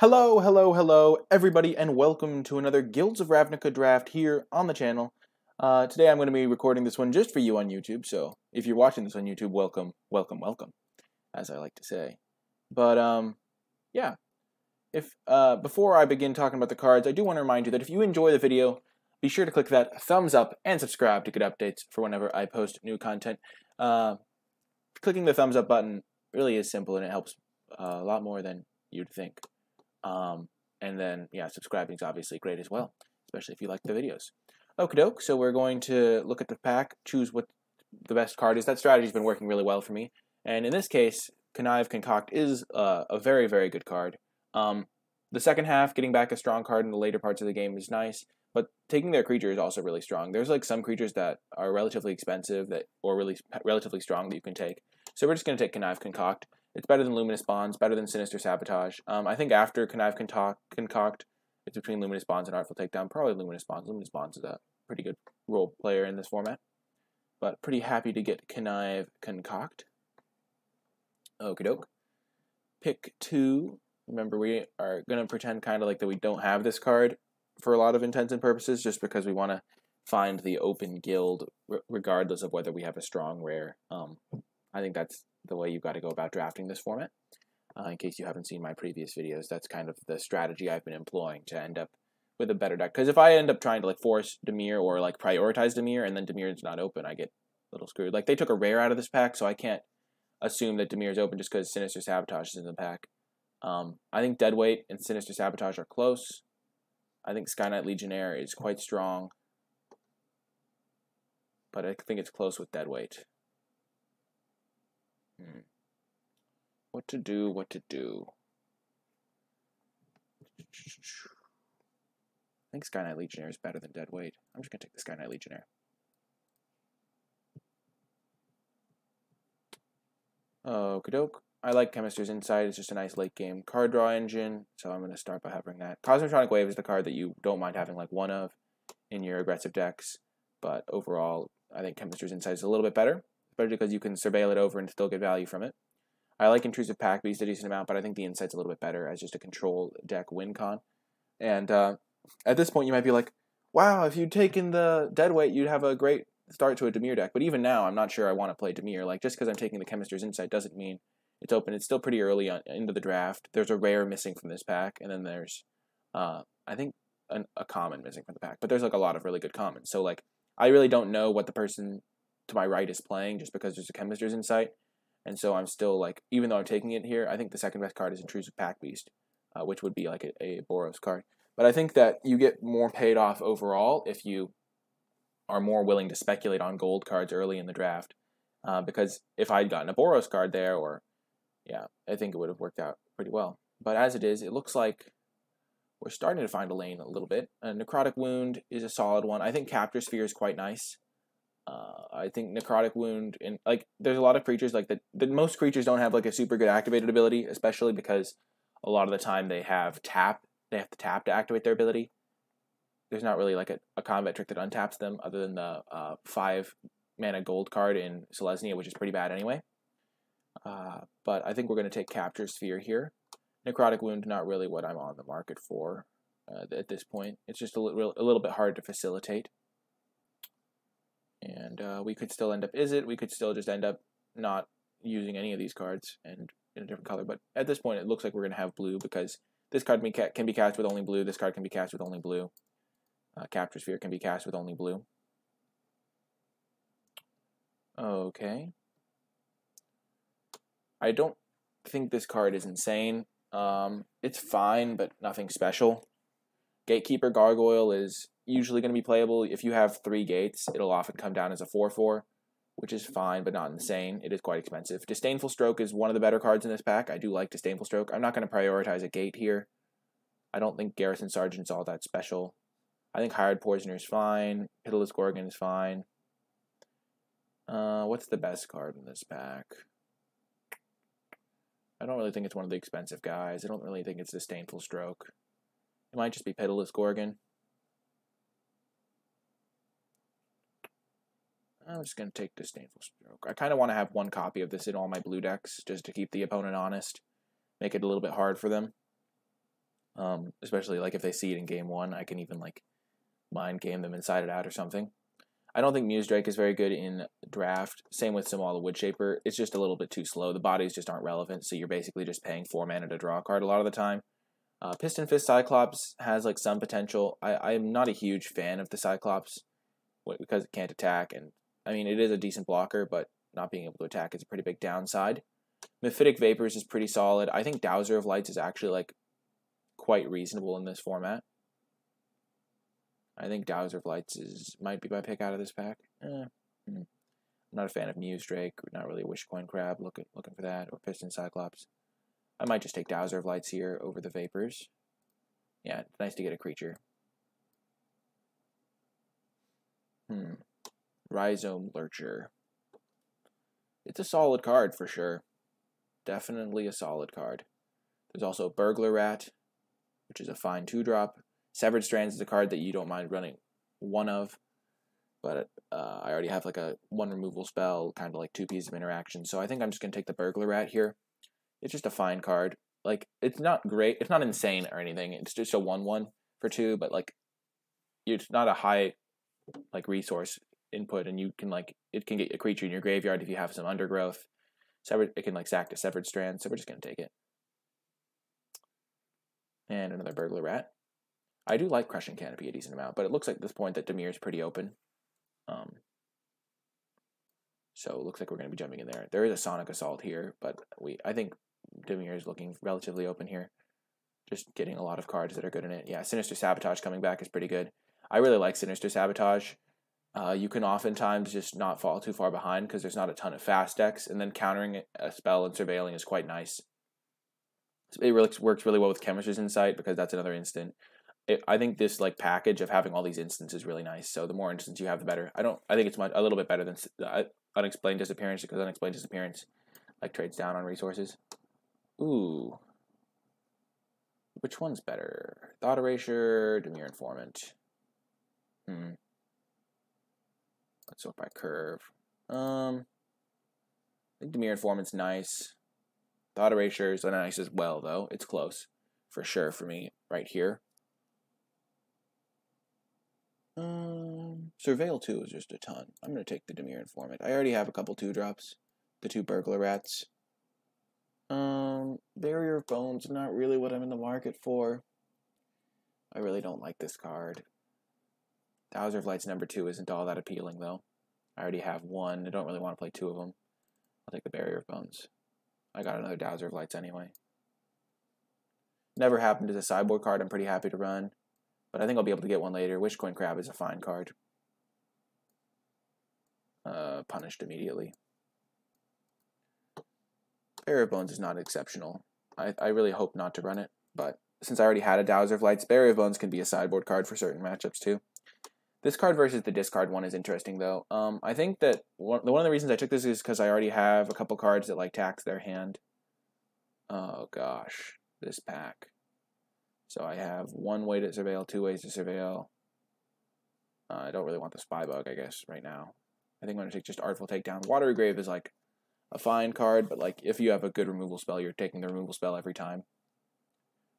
Hello, everybody, and welcome to another Guilds of Ravnica Draft here on the channel. Today I'm going to be recording this one just for you on YouTube, so if you're watching this on YouTube, welcome, as I like to say. But, yeah, before I begin talking about the cards, I do want to remind you that if you enjoy the video, be sure to click that thumbs up and subscribe to get updates for whenever I post new content. Clicking the thumbs up button really is simple, and it helps a lot more than you'd think. And then, yeah, subscribing is obviously great as well, especially if you like the videos. Okie doke, so we're going to look at the pack, choose what the best card is. That strategy's been working really well for me. And in this case, Concoct is a very, very good card. The second half, getting back a strong card in the later parts of the game is nice, but taking their creature is also really strong. There's like some creatures that are relatively expensive or really relatively strong that you can take. So we're just going to take Concoct. It's better than Luminous Bonds, better than Sinister Sabotage. I think after Concoct, it's between Luminous Bonds and Artful Takedown. Probably Luminous Bonds. Luminous Bonds is a pretty good role player in this format. But pretty happy to get Concoct. Okie doke. Pick 2. Remember, we are going to pretend kind of like that we don't have this card for a lot of intents and purposes, just because we want to find the open guild regardless of whether we have a strong rare. I think that's the way you've got to go about drafting this format. In case you haven't seen my previous videos, that's kind of the strategy I've been employing to end up with a better deck. Because if I end up trying to like force Dimir or like prioritize Dimir and then Dimir's not open, I get a little screwed. Like they took a rare out of this pack, so I can't assume that Dimir's open just because Sinister Sabotage is in the pack. I think Deadweight and Sinister Sabotage are close. I think Sky Knight Legionnaire is quite strong, but I think it's close with Deadweight. What to do? I think Sky Knight Legionnaire is better than Deadweight. I'm just going to take the Sky Knight Legionnaire. Okie doke. I like Chemist's Insight. It's just a nice late game card draw engine, so I'm going to start by having that. Cosmotronic Wave is the card that you don't mind having like one of in your aggressive decks, but overall, I think Chemist's Insight is a little bit better, especially because you can surveil it over and still get value from it. I like Intrusive Pack Beast a decent amount, but I think the Insight's a little bit better as just a control deck win con. And at this point, you might be like, wow, if you'd taken the Deadweight, you'd have a great start to a Dimir deck. But even now, I'm not sure I want to play Dimir. Like, just because I'm taking the Chemist's Insight doesn't mean it's open. It's still pretty early into the draft. There's a rare missing from this pack, and then there's, I think, a common missing from the pack. But there's, like, a lot of really good commons. So, like, I really don't know what the person to my right is playing just because there's a Chemist's Insight. And so I'm still, like, even though I'm taking it here, I think the second best card is Intrusive Pack Beast, which would be, like, a Boros card. But I think that you get more paid off overall if you are more willing to speculate on gold cards early in the draft. Because if I'd gotten a Boros card there, yeah, I think it would have worked out pretty well. But as it is, it looks like we're starting to find a lane a little bit. Necrotic Wound is a solid one. I think Capture Sphere is quite nice. I think Necrotic Wound, and like, there's a lot of creatures like that. Most creatures don't have like a super good activated ability, especially because a lot of the time they have tap. They have to tap to activate their ability. There's not really like a combat trick that untaps them, other than the 5 mana gold card in Selesnya, which is pretty bad anyway. But I think we're going to take Capture Sphere here. Necrotic Wound, not really what I'm on the market for at this point. It's just a little bit hard to facilitate. And we could still end up we could still just end up not using any of these cards and in a different color. But at this point, it looks like we're going to have blue because this card can be cast with only blue. This card can be cast with only blue. Capture Sphere can be cast with only blue. Okay. I don't think this card is insane. It's fine, but nothing special. Gatekeeper Gargoyle is usually going to be playable. If you have 3 gates, it'll often come down as a 4/4, which is fine, but not insane. It is quite expensive. Disdainful Stroke is one of the better cards in this pack. I do like Disdainful Stroke. I'm not going to prioritize a gate here. I don't think Garrison Sergeant's all that special. I think Hired Poisoner is fine. Pitiless Gorgon is fine. What's the best card in this pack? I don't really think it's one of the expensive guys. I don't really think it's Disdainful Stroke. It might just be Pitiless Gorgon. I'm just going to take Disdainful Stroke. I kind of want to have one copy of this in all my blue decks, just to keep the opponent honest. Make it a little bit hard for them. Especially like if they see it in game 1, I can even like mind game them inside it out or something. I don't think Muse Drake is very good in draft. Same with Simala Woodshaper. It's just a little bit too slow. The bodies just aren't relevant, so you're basically just paying 4 mana to draw a card a lot of the time. Piston Fist Cyclops has like some potential. I'm not a huge fan of the Cyclops because it can't attack, and I mean it is a decent blocker, but not being able to attack is a pretty big downside. Mephitic Vapors is pretty solid. I think Dowser of Lights is actually like quite reasonable in this format. I think Dowser of Lights might be my pick out of this pack. I'm not a fan of Muse Drake. Not really a Wishcoin Crab. Looking for that, or Piston Cyclops. I might just take Dowser of Lights here over the Vapors. Yeah, it's nice to get a creature. Rhizome Lurcher. It's a solid card for sure. Definitely a solid card. There's also Burglar Rat, which is a fine 2-drop. Severed Strands is a card that you don't mind running one of, but I already have like a 1 removal spell, kind of like 2 pieces of interaction, so I think I'm just going to take the Burglar Rat here. It's just a fine card. Like, it's not great, it's not insane or anything, it's just a 1/1 for 2, but like, it's not a high like resource input, and you can like, it can get a creature in your graveyard if you have some Undergrowth. It can like sack to Severed Strands, so we're just going to take it. And another Burglar Rat. I do like Crushing Canopy a decent amount, but it looks like at this point that Dimir is pretty open. So it looks like we're going to be jumping in there. There is a Sonic Assault here, but I think Dimir is looking relatively open here. Just getting a lot of cards that are good in it. Yeah, Sinister Sabotage coming back is pretty good. I really like Sinister Sabotage. You can oftentimes just not fall too far behind because there's not a ton of fast decks, and then countering a spell and surveilling is quite nice. It really works really well with Chemist's Insight because that's another instant. I think this like package of having all these instants is really nice. So the more instants you have, the better. I think it's a little bit better than Unexplained Disappearance, because Unexplained Disappearance like trades down on resources. Ooh, which one's better? Thought Erasure, Dimir Informant. Let's sort by curve. I think Dimir Informant's nice. Thought Erasure is nice as well, though. It's close for sure for me right here. Surveil 2 is just a ton. I'm going to take the Dimir Informant. I already have a couple 2-drops. The 2 Burglar Rats. Barrier of Bones, not really what I'm in the market for. I really don't like this card. Dowser of Lights number 2 isn't all that appealing, though. I already have 1. I don't really want to play 2 of them. I'll take the Barrier of Bones. I got another Dowser of Lights anyway. Never Happened as a sideboard card I'm pretty happy to run. But I think I'll be able to get one later. Wishcoin Crab is a fine card. Punished immediately. Barrier of Bones is not exceptional. I really hope not to run it, but since I already had a Dowser of Lights, Barrier of Bones can be a sideboard card for certain matchups too. This card versus the discard one is interesting though. I think that one of the reasons I took this is because I already have a couple cards that like tax their hand. Oh gosh, this pack. So I have 1 way to surveil, 2 ways to surveil. I don't really want the Spy Bug, I guess, right now. I think I'm going to take just Artful Takedown. Watery Grave is like a fine card, but like if you have a good removal spell, you're taking the removal spell every time.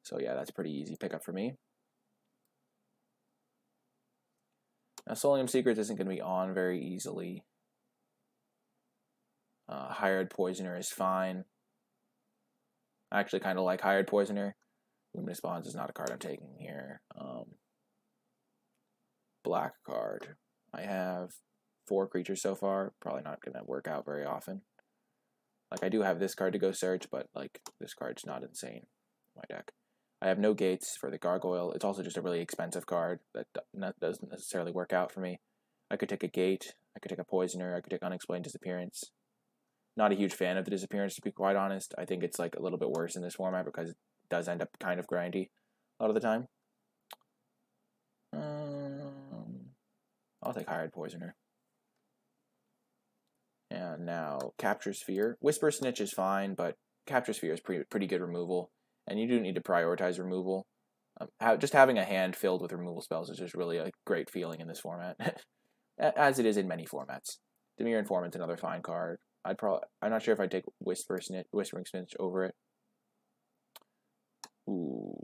So yeah, that's a pretty easy pickup for me. Now Solium Secrets isn't going to be on very easily. Hired Poisoner is fine. I actually kind of like Hired Poisoner. Luminous Bonds is not a card I'm taking here. Black card. I have 4 creatures so far. Probably not going to work out very often. Like, I do have this card to go search, but, like, this card's not insane in my deck. I have no gates for the Gargoyle. It's also just a really expensive card that doesn't necessarily work out for me. I could take a gate. I could take a Poisoner. I could take Unexplained Disappearance. Not a huge fan of the Disappearance, to be quite honest. I think it's, like, a little bit worse in this format because it does end up kind of grindy a lot of the time. I'll take Hired Poisoner. And now Capture Sphere. Whisper Snitch is fine, but Capture Sphere is pretty good removal, and you do need to prioritize removal. Just having a hand filled with removal spells is just really a great feeling in this format, as it is in many formats. Dimir Informant's another fine card. I'm not sure if I'd take Whispering Snitch over it. Ooh,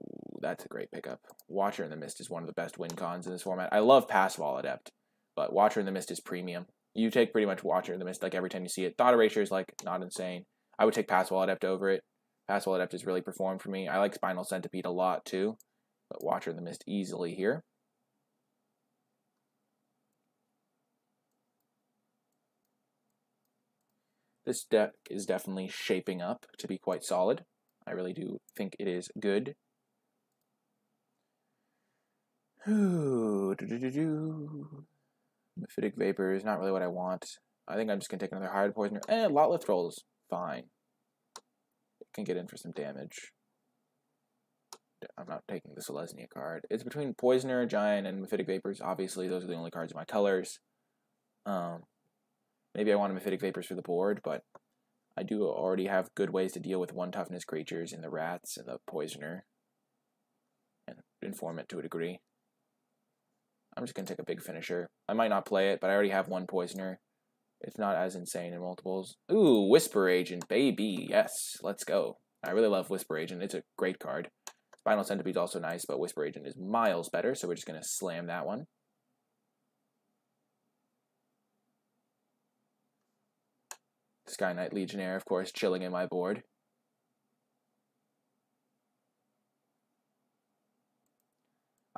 that's a great pickup. Watcher in the Mist is one of the best win cons in this format. I love Pass Wall Adept, but Watcher in the Mist is premium. You take pretty much Watcher in the Mist like every time you see it. Thought Erasure is like not insane. I would take Pass Wall Adept over it. Pass Wall Adept has really performed for me. I like Spinal Centipede a lot too, but Watcher in the Mist easily here. This deck is definitely shaping up to be quite solid. I really do think it is good. Mephitic Vapor is not really what I want. I think I'm just going to take another Hired Poisoner. Lotlith Troll is fine. It can get in for some damage. I'm not taking the Selesnya card. It's between Poisoner, Giant, and Mephitic Vapors. Obviously, those are the only cards in my colors. Maybe I want a Mephitic Vapors for the board, but I do already have good ways to deal with 1 toughness creatures in the Rats and the Poisoner. And Informant to a degree. I'm just going to take a big finisher. I might not play it, but I already have 1 Poisoner. It's not as insane in multiples. Ooh, Whisper Agent, baby. Yes, let's go. I really love Whisper Agent. It's a great card. Spinal Centipede is also nice, but Whisper Agent is miles better, so we're just going to slam that one. Sky Knight Legionnaire, of course, chilling in my board.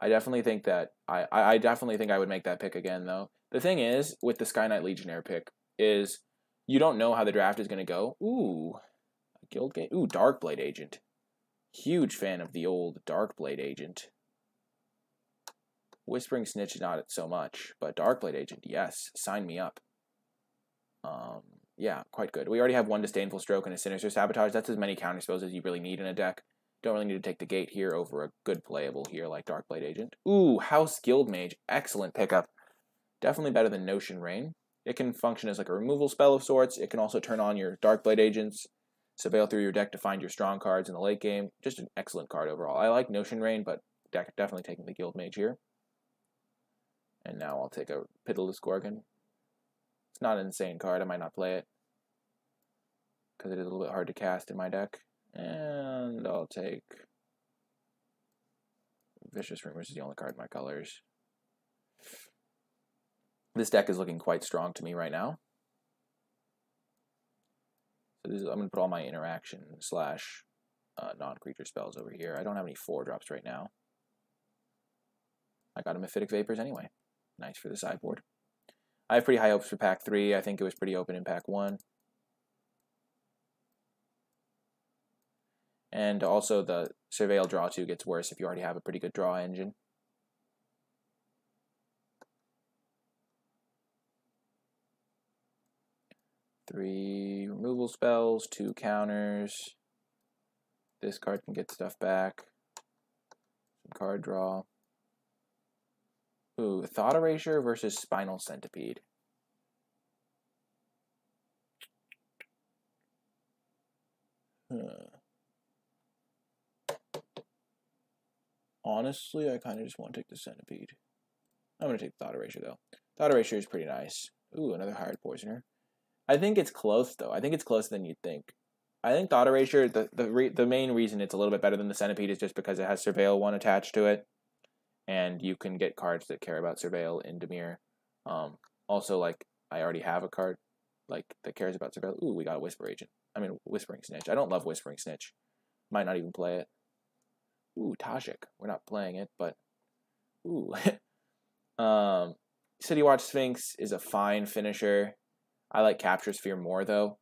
I definitely think that I definitely think I would make that pick again, though. The thing is, with the Sky Knight Legionnaire pick, is you don't know how the draft is going to go. Ooh, a guild game. Ooh, Darkblade Agent. Huge fan of the old Darkblade Agent. Whispering Snitch, not so much, but Darkblade Agent, yes, sign me up. Yeah, quite good. We already have 1 Disdainful Stroke and a Sinister Sabotage. That's as many counterspells as you really need in a deck. Don't really need to take the gate here over a good playable here like Darkblade Agent. Ooh, House Guildmage. Excellent pickup. Definitely better than Notion Rain. It can function as like a removal spell of sorts. It can also turn on your Darkblade Agents, surveil through your deck to find your strong cards in the late game. Just an excellent card overall. I like Notion Rain, but definitely taking the Guildmage here. And now I'll take a Pitiless Gorgon. It's not an insane card. I might not play it because it is a little bit hard to cast in my deck. And I'll take Vicious Rumors is the only card in my colors. This deck is looking quite strong to me right now. So I'm going to put all my interaction slash non-creature spells over here. I don't have any 4-drops right now. I got a Mephitic Vapors anyway. Nice for the sideboard. I have pretty high hopes for Pack 3. I think it was pretty open in Pack 1. And also the Surveil Draw 2 gets worse if you already have a pretty good draw engine. Three removal spells, 2 counters. This card can get stuff back. Some card draw. Ooh, Thought Erasure versus Spinal Centipede. Honestly, I kind of just want to take the Centipede. I'm going to take Thought Erasure, though. Thought Erasure is pretty nice. Ooh, another Hired Poisoner. I think it's close, though. I think it's closer than you'd think. I think Thought Erasure, the main reason it's a little bit better than the Centipede is just because it has Surveil 1 attached to it. And you can get cards that care about Surveil in Dimir. Also, like, I already have a card, like, that cares about Surveil. Ooh, we got a Whisper Agent. I mean, Whispering Snitch. I don't love Whispering Snitch. Might not even play it. Ooh, Tajik. We're not playing it, but... Ooh. City Watch Sphinx is a fine finisher. I like Capture Sphere more, though.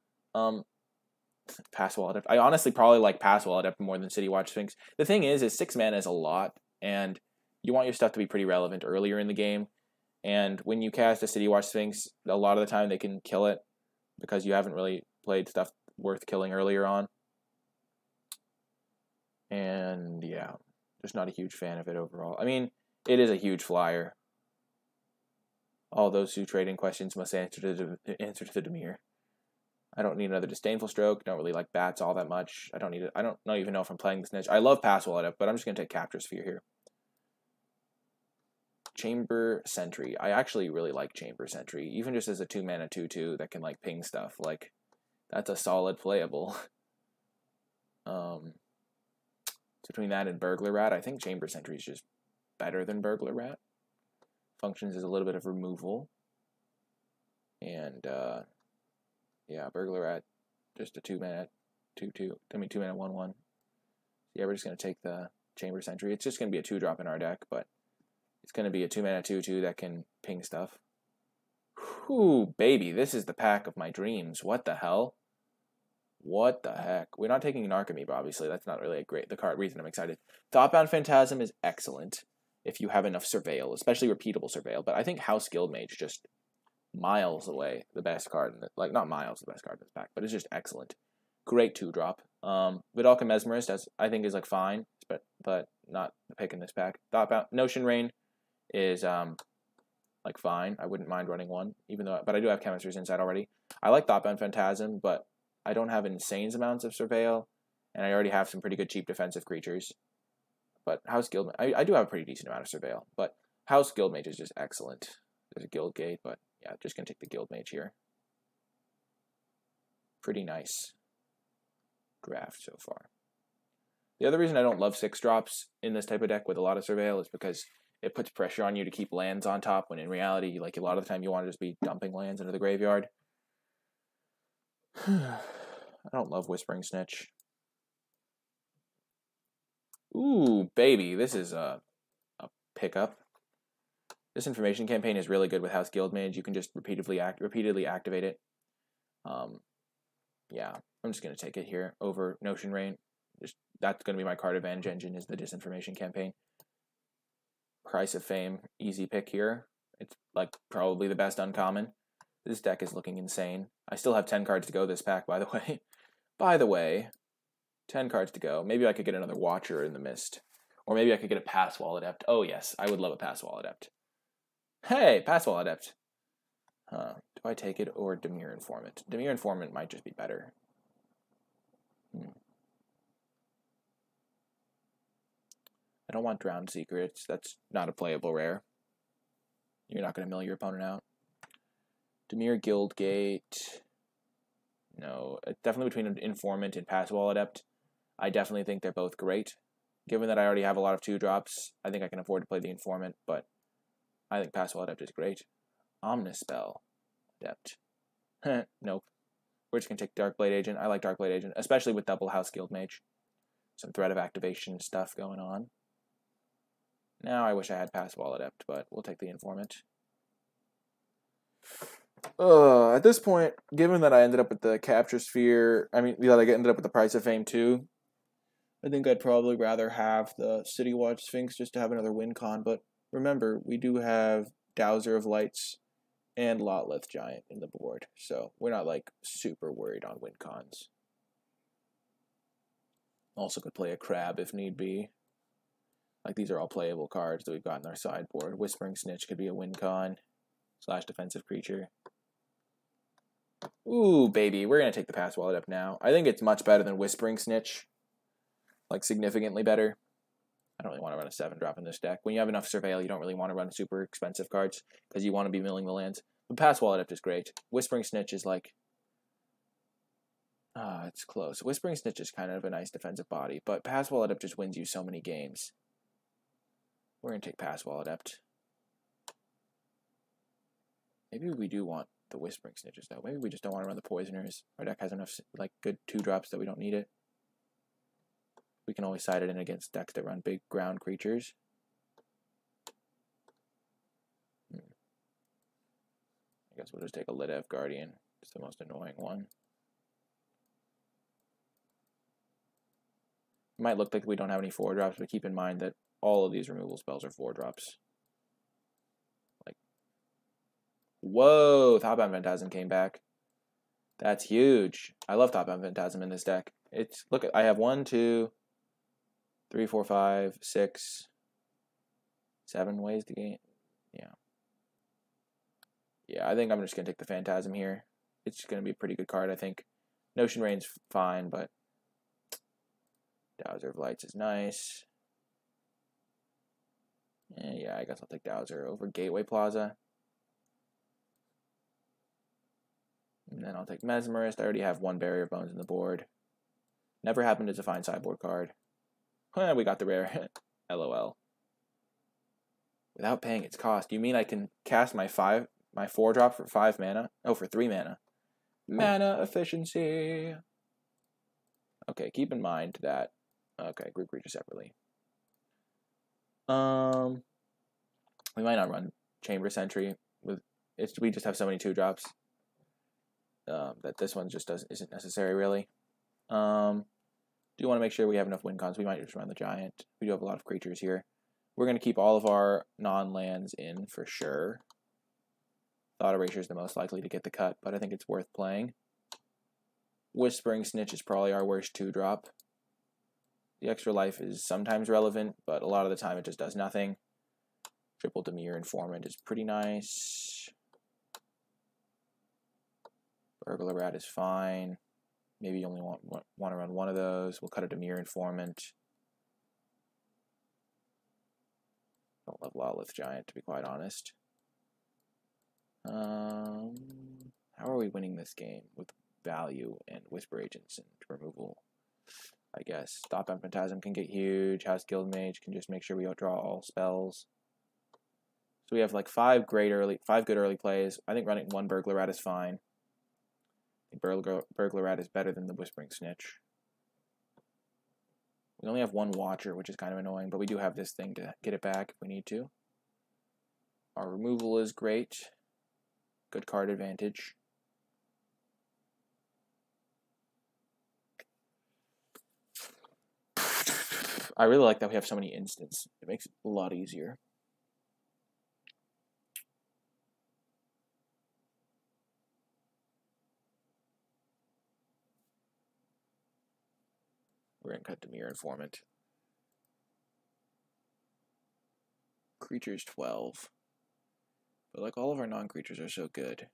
Pass Wall Adept. I honestly probably like Pass Wall Adept more than City Watch Sphinx. The thing is 6 mana is a lot, and you want your stuff to be pretty relevant earlier in the game. And when you cast a City Watch Sphinx, a lot of the time they can kill it because you haven't really played stuff worth killing earlier on. And yeah, just not a huge fan of it overall. I mean, it is a huge flyer. All those who trade in questions must answer to the Dimir. I don't need another Disdainful Stroke. Don't really like bats all that much. I don't need it. I don't even know if I'm playing this niche. I love Pass Wall Adept, but I'm just going to take Capture Sphere here. Chamber Sentry. I actually really like Chamber Sentry. Even just as a 2-mana 2/2 that can like ping stuff. Like, that's a solid playable. between that and Burglar Rat. I think Chamber Sentry is just better than Burglar Rat. Functions as a little bit of removal. And, yeah, Burglar Rat, just a 2-mana, 2/2. I mean, 2-mana, 1/1. Yeah, we're just going to take the Chamber Sentry. It's just going to be a 2-drop in our deck, but it's going to be a 2-mana, 2/2 that can ping stuff. Whew, baby, this is the pack of my dreams. What the hell? What the heck? We're not taking an Archetype, obviously. That's not really the card reason I'm excited. Thoughtbound Phantasm is excellent if you have enough Surveil, especially repeatable Surveil. But I think House Guildmage just miles away the best card. Like, not miles the best card in this pack, but it's just excellent. Great 2-drop. Vidalcan Mesmerist, I think, is, like, fine, but not the pick in this pack. Thoughtbound Notion Rain is, like, fine. I wouldn't mind running one, but I do have Chemistry's Insight already. I like Thoughtbound Phantasm, but I don't have insane amounts of Surveil, and I already have some pretty good cheap defensive creatures. But House Guildmage, I do have a pretty decent amount of Surveil, but House Guildmage is just excellent. There's a Guild Gate, but yeah, just going to take the Guildmage here. Pretty nice draft so far. The other reason I don't love 6-drops in this type of deck with a lot of Surveil is because it puts pressure on you to keep lands on top, when in reality, like, a lot of the time you want to just be dumping lands into the graveyard. I don't love Whispering Snitch. Ooh, baby, this is a pickup. This information campaign is really good with House Guildmage. You can just repeatedly activate it. Yeah, I'm just going to take it here over Notion Rain. That's going to be my card advantage engine, is the Disinformation campaign. Price of Fame, easy pick here. It's, like, probably the best uncommon. This deck is looking insane. I still have 10 cards to go this pack, by the way. By the way, 10 cards to go. Maybe I could get another Watcher in the Mist. Or maybe I could get a Passwall Adept. Oh, yes, I would love a Passwall Adept. Hey, Passwall Adept. Do I take it or Dimir Informant? Dimir Informant might just be better. I don't want Drowned Secrets. That's not a playable rare. You're not going to mill your opponent out. Dimir Guildgate. No, definitely between Informant and Passwall Adept. I definitely think they're both great. Given that I already have a lot of 2-drops, I think I can afford to play the Informant, but I think Passwall Adept is great. Omnispell Adept. Nope. We're just going to take Darkblade Agent. I like Darkblade Agent, especially with double House Guildmage. Some threat of activation stuff going on. Now I wish I had Passwall Adept, but we'll take the Informant. At this point, given that I ended up with the Capture Sphere, I ended up with the Price of Fame too, I think I'd probably rather have the City Watch Sphinx just to have another win con, but remember, we do have Dowser of Lights and Lotleth Giant in the board, so we're not, like, super worried on win cons. Also could play a Crab if need be. Like, these are all playable cards that we've got in our sideboard. Whispering Snitch could be a win con / defensive creature. Ooh, baby, we're going to take the Passwall Adept now. I think it's much better than Whispering Snitch. Like, significantly better. I don't really want to run a 7-drop in this deck. When you have enough Surveil, you don't really want to run super expensive cards, because you want to be milling the lands. But Passwall Adept is great. Whispering Snitch is like... it's close. Whispering Snitch is kind of a nice defensive body, but Passwall Adept just wins you so many games. We're going to take Passwall Adept. Maybe we do want the Whispering Snitches, though. Maybe we just don't want to run the Poisoners. Our deck has enough, like, good 2-drops that we don't need it. We can always side it in against decks that run big ground creatures. I guess we'll just take a Lidev Guardian. It's the most annoying one. It might look like we don't have any 4-drops, but keep in mind that all of these removal spells are 4-drops. Like, whoa, Thoughtbound Phantasm came back. That's huge. I love Thoughtbound Phantasm in this deck. It's, look, I have 1, 2, 3, 4, 5, 6, 7 ways to gain. Yeah, I think I'm just going to take the Phantasm here. It's going to be a pretty good card, I think. Notion Rain's fine, but Dowser of Lights is nice. Yeah, I guess I'll take Dowser over Gateway Plaza. And then I'll take Mesmerist. I already have 1 Barrier of Bones in the board. Never Happened is a fine sideboard card. We got the rare. LOL. Without paying its cost. You mean I can cast my 4-drop for 5 mana? Oh, for 3 mana. Mana efficiency. Okay, keep in mind that. Okay, group creatures separately. We might not run Chamber Sentry with it's. We just have so many 2-drops that this one just isn't necessary really. Do want to make sure we have enough win cons. We might just run the Giant. We do have a lot of creatures here. We're going to keep all of our non-lands in for sure. Thought Erasure is the most likely to get the cut, but I think it's worth playing. Whispering Snitch is probably our worst 2-drop. The extra life is sometimes relevant, but a lot of the time it just does nothing. Triple Dimir Informant is pretty nice. Burglar Rat is fine. Maybe you only want to run one of those. We'll cut a Dimir Informant. Don't love Lawlith Giant, to be quite honest. How are we winning this game? With value and Whisper Agents and removal, I guess. Stop and Phantasm can get huge. House Guild Mage can just make sure we draw all spells. So we have like 5 good early plays. I think running 1 Burglar Rat is fine. I think Burglar Rat is better than the Whispering Snitch. We only have 1 Watcher, which is kind of annoying, but we do have this thing to get it back if we need to. Our removal is great. Good card advantage. I really like that we have so many instants. It makes it a lot easier. We're going to cut Dimir Informant. Creatures 12. But like all of our non-creatures are so good.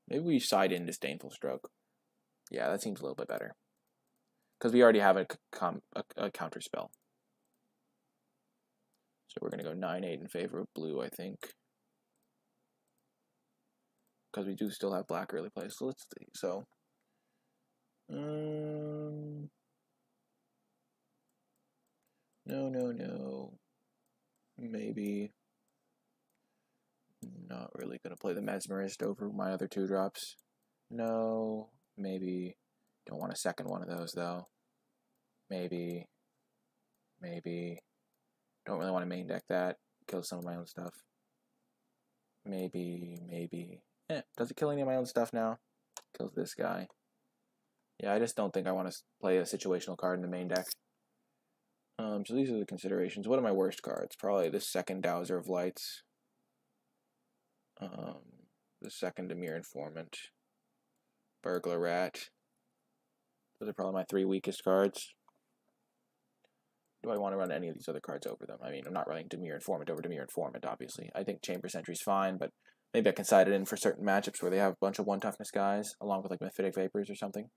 Maybe we side in Disdainful Stroke. Yeah, that seems a little bit better. Because we already have a counter spell. So we're going to go 9-8 in favor of blue, I think. Because we do still have black early play. So let's see. So, no. Maybe. Not really going to play the Mesmerist over my other 2-drops. No. Maybe. Don't want a second one of those, though. Maybe. Don't really want to main deck that. Kill some of my own stuff. Maybe. Does it kill any of my own stuff now? Kills this guy. Yeah, I just don't think I want to play a situational card in the main deck. So these are the considerations. What are my worst cards? Probably the second Dowser of Lights. The second Dimir Informant. Burglar Rat. Those are probably my 3 weakest cards. Do I want to run any of these other cards over them? I mean, I'm not running Dimir Informant over Dimir Informant, obviously. I think Chamber Sentry's fine, but maybe I can side it in for certain matchups where they have a bunch of 1 toughness guys, along with like Mephitic Vapors or something.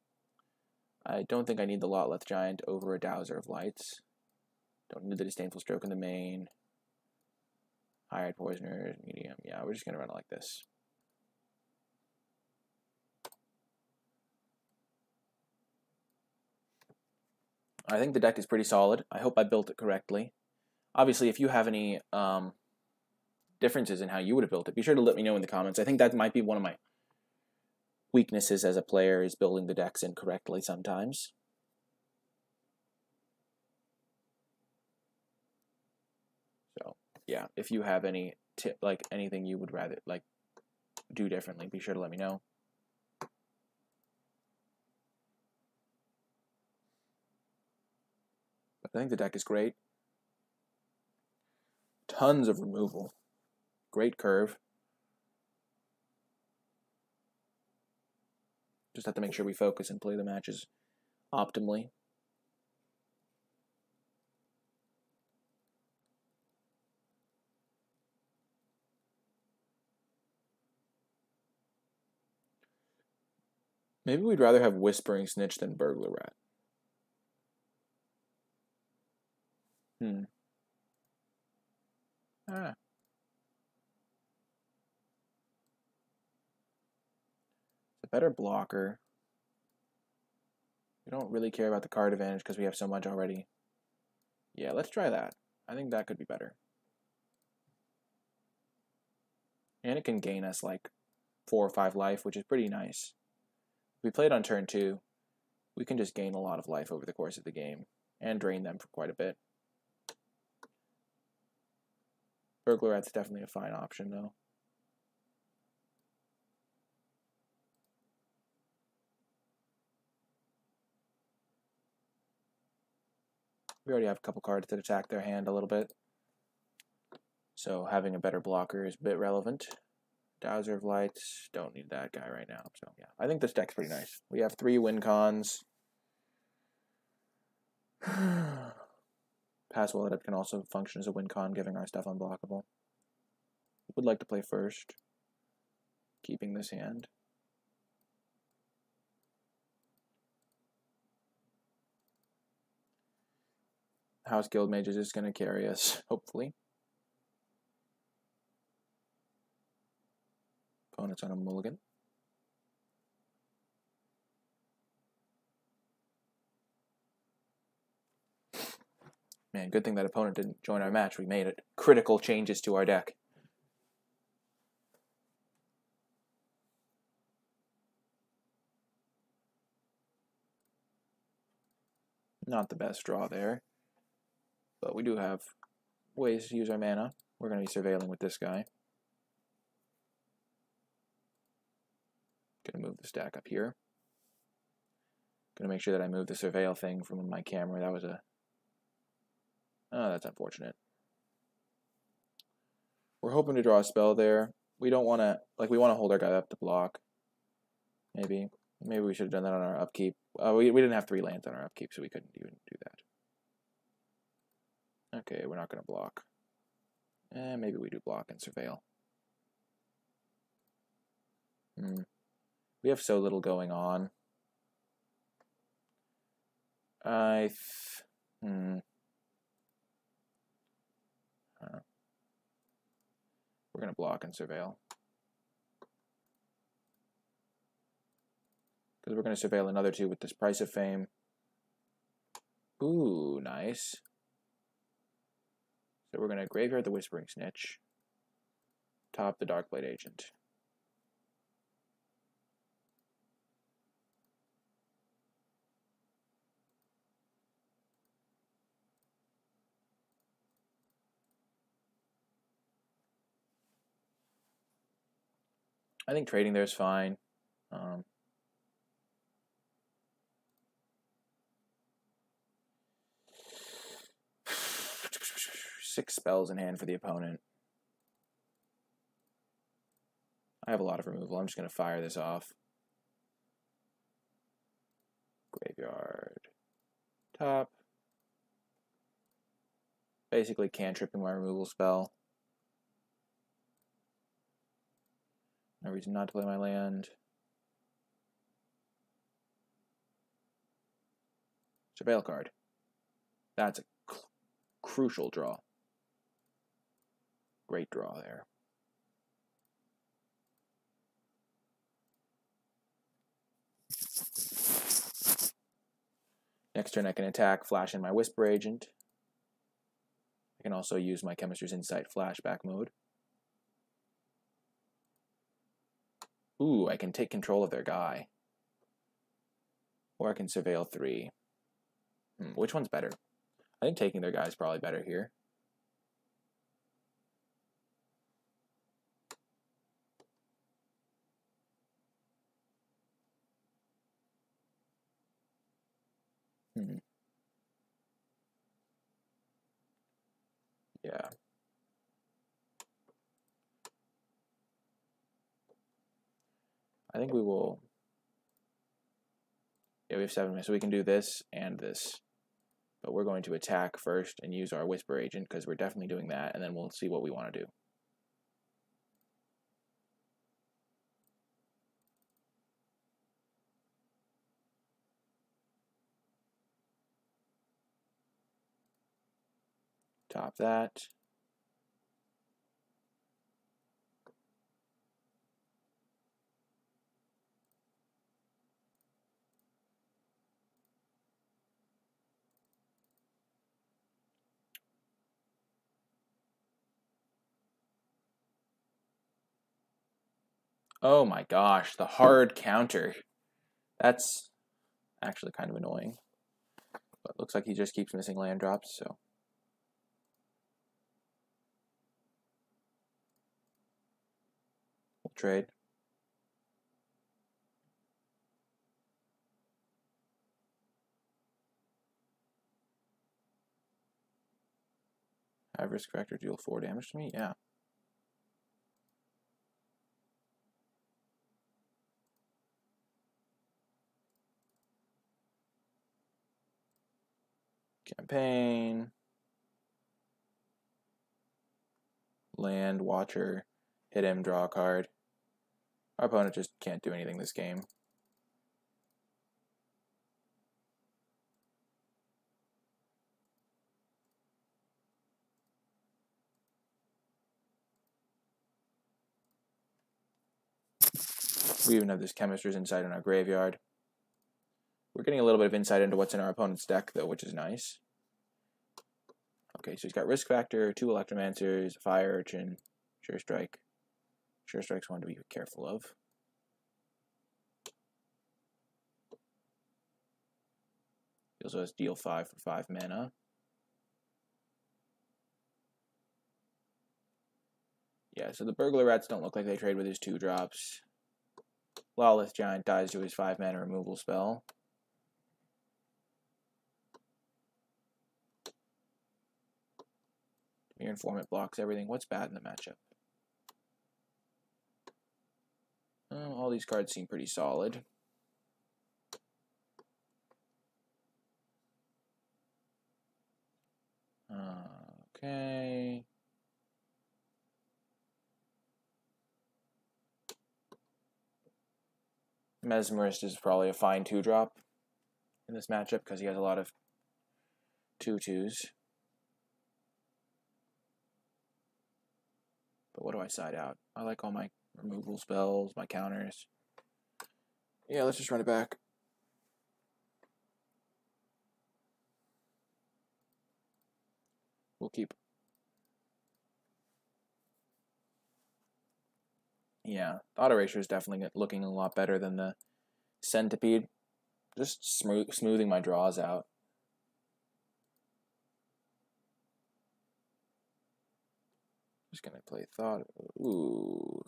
I don't think I need the Lotleth Giant over a Dowser of Lights. Don't need the Disdainful Stroke in the main. Hired Poisoner, medium. Yeah, we're just going to run it like this. I think the deck is pretty solid. I hope I built it correctly. Obviously, if you have any differences in how you would have built it, be sure to let me know in the comments. I think that might be one of my weaknesses as a player, is building the decks incorrectly sometimes. So, yeah, if you have any tip, like anything you would rather like do differently, be sure to let me know. But I think the deck is great. Tons of removal. Great curve. Just have to make sure we focus and play the matches optimally. Maybe we'd rather have Whispering Snitch than Burglar Rat. a better blocker. We don't really care about the card advantage because we have so much already. Yeah, let's try that. I think that could be better. And it can gain us like 4 or 5 life, which is pretty nice. If we played on turn 2, we can just gain a lot of life over the course of the game and drain them for quite a bit. Burglarette's definitely a fine option, though. We already have a couple cards that attack their hand a little bit, so having a better blocker is a bit relevant. Dowser of Lights, don't need that guy right now, so yeah. I think this deck's pretty nice. We have 3 win cons. Pass Wallet can also function as a win con, giving our stuff unblockable. Would like to play first, keeping this hand. House Guild Mage is just going to carry us, hopefully. Opponent's on a mulligan. Man, good thing that opponent didn't join our match. We made it. Critical changes to our deck. Not the best draw there. But we do have ways to use our mana. We're going to be surveilling with this guy. Going to move the stack up here. Going to make sure that I move the surveil thing from my camera. That was a... Oh, that's unfortunate. We're hoping to draw a spell there. We don't want to... Like, we want to hold our guy up to block. Maybe. Maybe we should have done that on our upkeep. We didn't have 3 lands on our upkeep, so we couldn't even do that. Okay, we're not going to block. Maybe we do block and surveil. We have so little going on. We're going to block and surveil. Because we're going to surveil another 2 with this Price of Fame. Ooh, nice. So we're going to graveyard the Whispering Snitch. Top the Darkblade Agent. I think trading there is fine. 6 spells in hand for the opponent. I have a lot of removal. I'm just going to fire this off. Graveyard. Top. Basically cantripping my removal spell. No reason not to play my land. Surveil card. That's a crucial draw. Great draw there. Next turn I can attack, flash in my Whisper Agent. I can also use my Chemist's Insight flashback mode. Ooh, I can take control of their guy. Or I can surveil 3. Which one's better? I think taking their guy is probably better here. Yeah. I think we will... Yeah, we have 7 minutes, so we can do this and this. But we're going to attack first and use our Whisper Agent, because we're definitely doing that, and then we'll see what we want to do. Top that. Oh my gosh, the hard counter. That's actually kind of annoying. But looks like he just keeps missing land drops, so. We'll trade. Have risk factor deal 4 damage to me? Yeah. Campaign. Land, Watcher. Hit him, draw a card. Our opponent just can't do anything this game. We even have this Chemist's Insight in our graveyard. We're getting a little bit of insight into what's in our opponent's deck, though, which is nice. Okay, so he's got Risk Factor, 2 Electromancers, Fire Urchin, Sure Strike. Sure Strike's one to be careful of. He also has deal 5 for 5 mana. Yeah, so the Burglar Rats don't look like they trade with his 2-drops. Lawless Giant dies to his 5 mana removal spell. Dimir Informant blocks everything. What's bad in the matchup? All these cards seem pretty solid. Okay. Mesmerist is probably a fine 2-drop in this matchup because he has a lot of 2/2s. But what do I side out? I like all my removal spells, my counters. Yeah, let's just run it back. We'll keep. Yeah, Thought Erasure is definitely looking a lot better than the Centipede. Just smoothing my draws out. Just gonna play Thought. Ooh.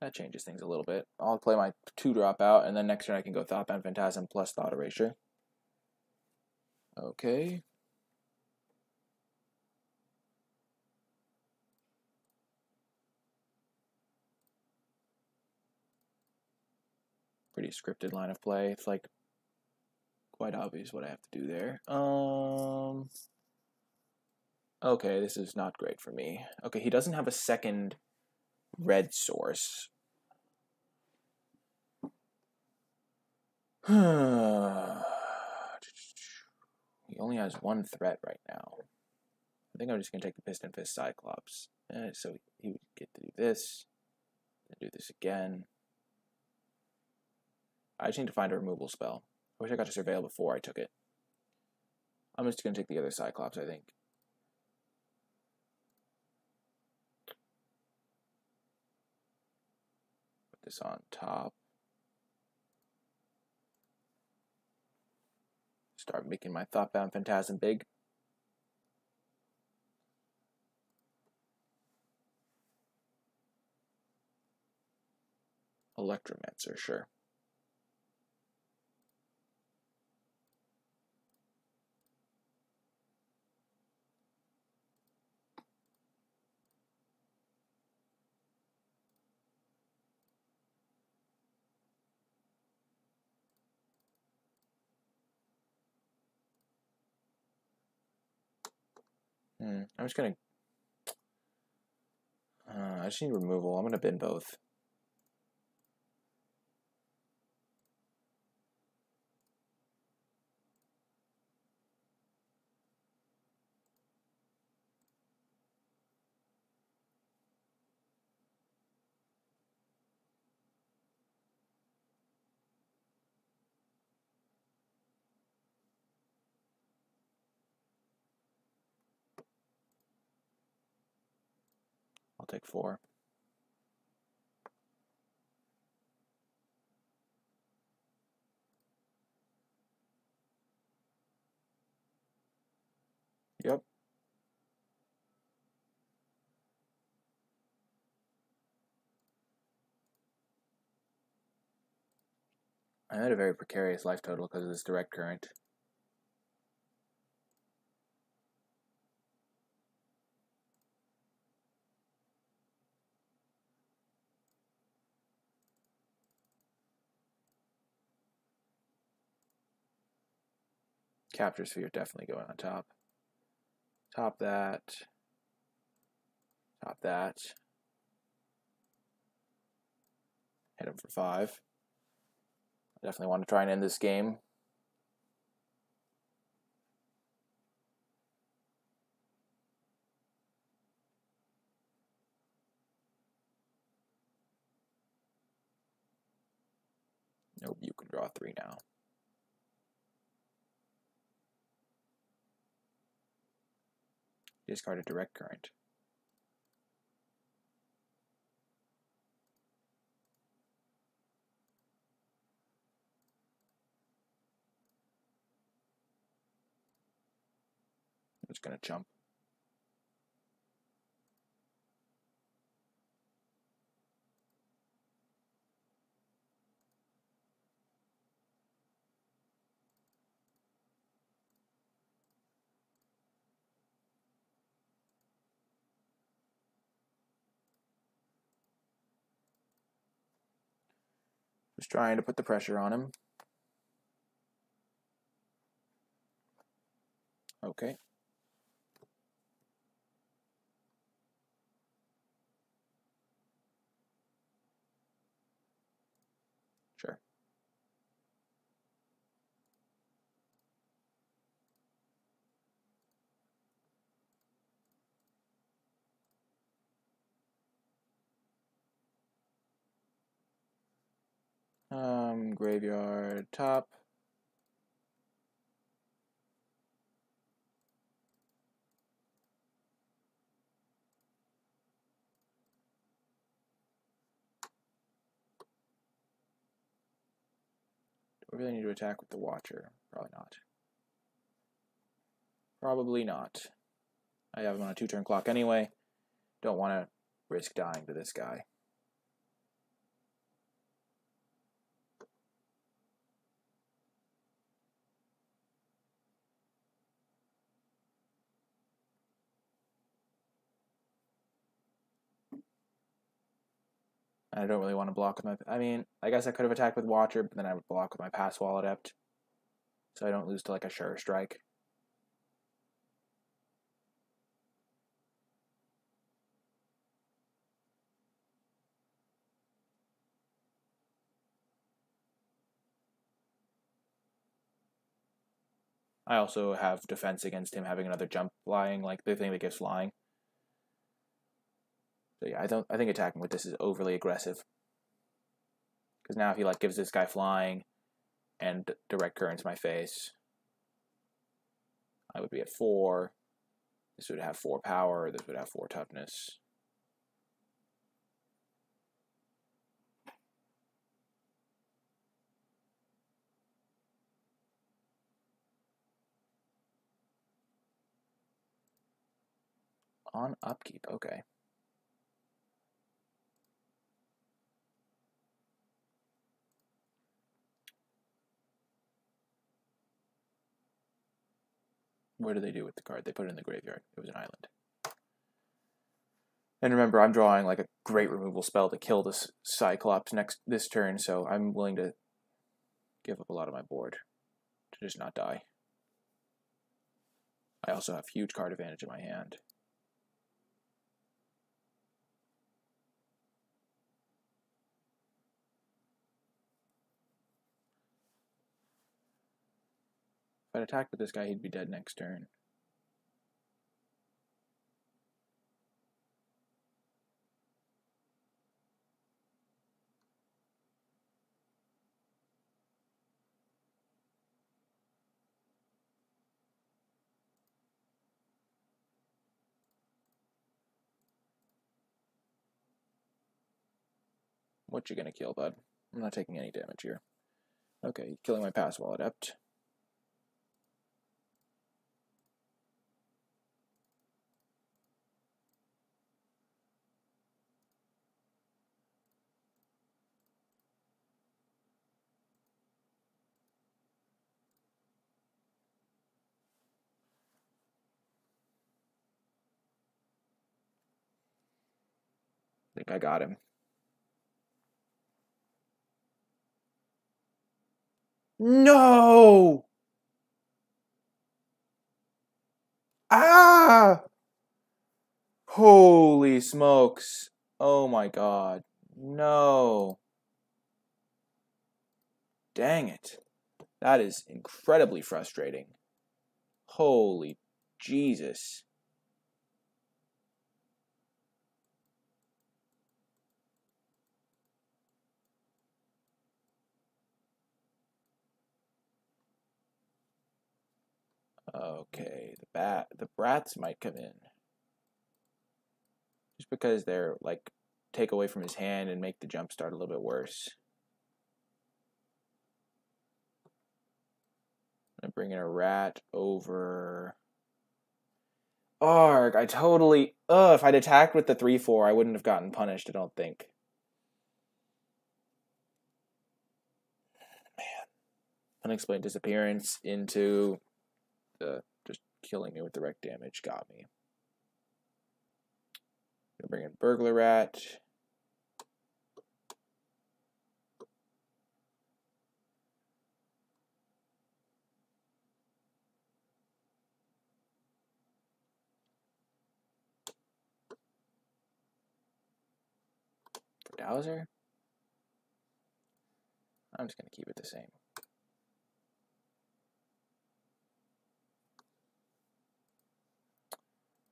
That changes things a little bit. I'll play my 2-drop out, and then next turn I can go Thoughtbound Phantasm plus Thought Erasure. Okay. Pretty scripted line of play. It's like quite obvious what I have to do there. Okay, this is not great for me. Okay, he doesn't have a second red source. He only has 1 threat right now. I think I'm just going to take the Piston Fist Cyclops. So he would get to do this, and do this again. I just need to find a removal spell. I wish I got to Surveil before I took it. I'm just going to take the other Cyclops, I think. Put this on top. Start making my Thoughtbound Phantasm big. Electromancer, sure. I'm just gonna. I just need removal. I'm gonna bin both. I'll take 4. I had a very precarious life total because of this direct current. Capture Sphere definitely going on top. Top that. Top that. Hit him for 5. I definitely want to try and end this game. Nope, you can draw 3 now. Discard a direct current. I'm just going to jump. Just trying to put the pressure on him. Okay. Sure. Graveyard top. Do I really need to attack with the Watcher? Probably not. Probably not. I have him on a 2-turn clock anyway. Don't want to risk dying to this guy. I don't really want to block with my... I mean, I guess I could have attacked with Watcher, but then I would block with my Pass Wall Adept. So I don't lose to like a Sure Strike. I also have defense against him having another jump flying, like the thing that gives flying. So yeah, I think attacking with this is overly aggressive. Because now if he like gives this guy flying and direct currents my face, I would be at 4. This would have 4 power, this would have 4 toughness. On upkeep, okay. What do they do with the card? They put it in the graveyard. It was an island. And remember, I'm drawing like a great removal spell to kill this Cyclops this turn, so I'm willing to give up a lot of my board to just not die. I also have huge card advantage in my hand. If I'd attacked with this guy, he'd be dead next turn. What you gonna kill, bud? I'm not taking any damage here. Okay, killing my Pass Wall Adept. think I got him. No! Ah! Holy smokes. Oh my god. No. Dang it. That is incredibly frustrating. Holy Jesus. Okay, the brats might come in. Just because they're like take away from his hand and make the jump start a little bit worse. I'm bringing a rat over. Arg, I totally. Ugh, if I'd attacked with the 3/4, I wouldn't have gotten punished, I don't think. Man. Unexplained disappearance into the just killing me with direct damage got me. Gonna bring in burglar rat. Dowser? I'm just going to keep it the same.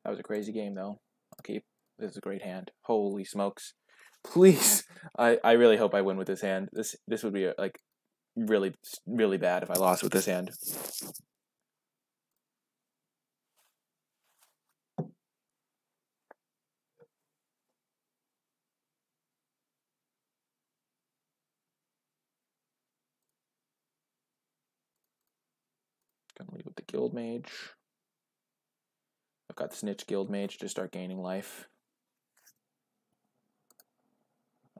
That was a crazy game, though. I'll keep. This is a great hand. Holy smokes. Please. I really hope I win with this hand. This would be, like, really, really bad if I lost with this hand. Gonna leave with the Guild Mage. I've got Snitch Guild Mage to start gaining life.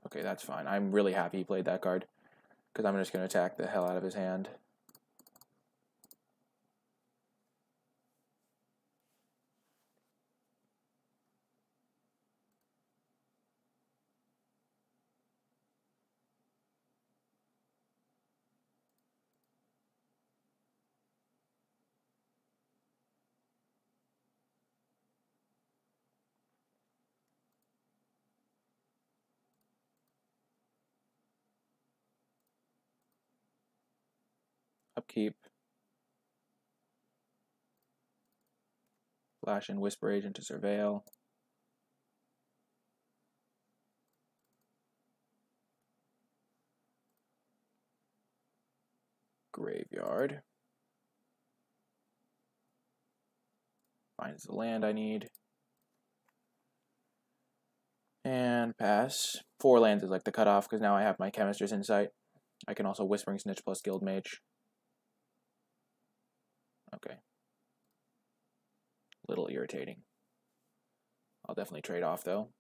Okay, that's fine. I'm really happy he played that card, because I'm just going to attack the hell out of his hand. Upkeep. Flash in Whisper Agent to Surveil. Graveyard. Finds the land I need. And pass. 4 lands is like the cutoff, because now I have my Chemist's Insight. I can also Whispering Snitch plus Guild Mage. Okay. Little irritating. I'll definitely trade off, though.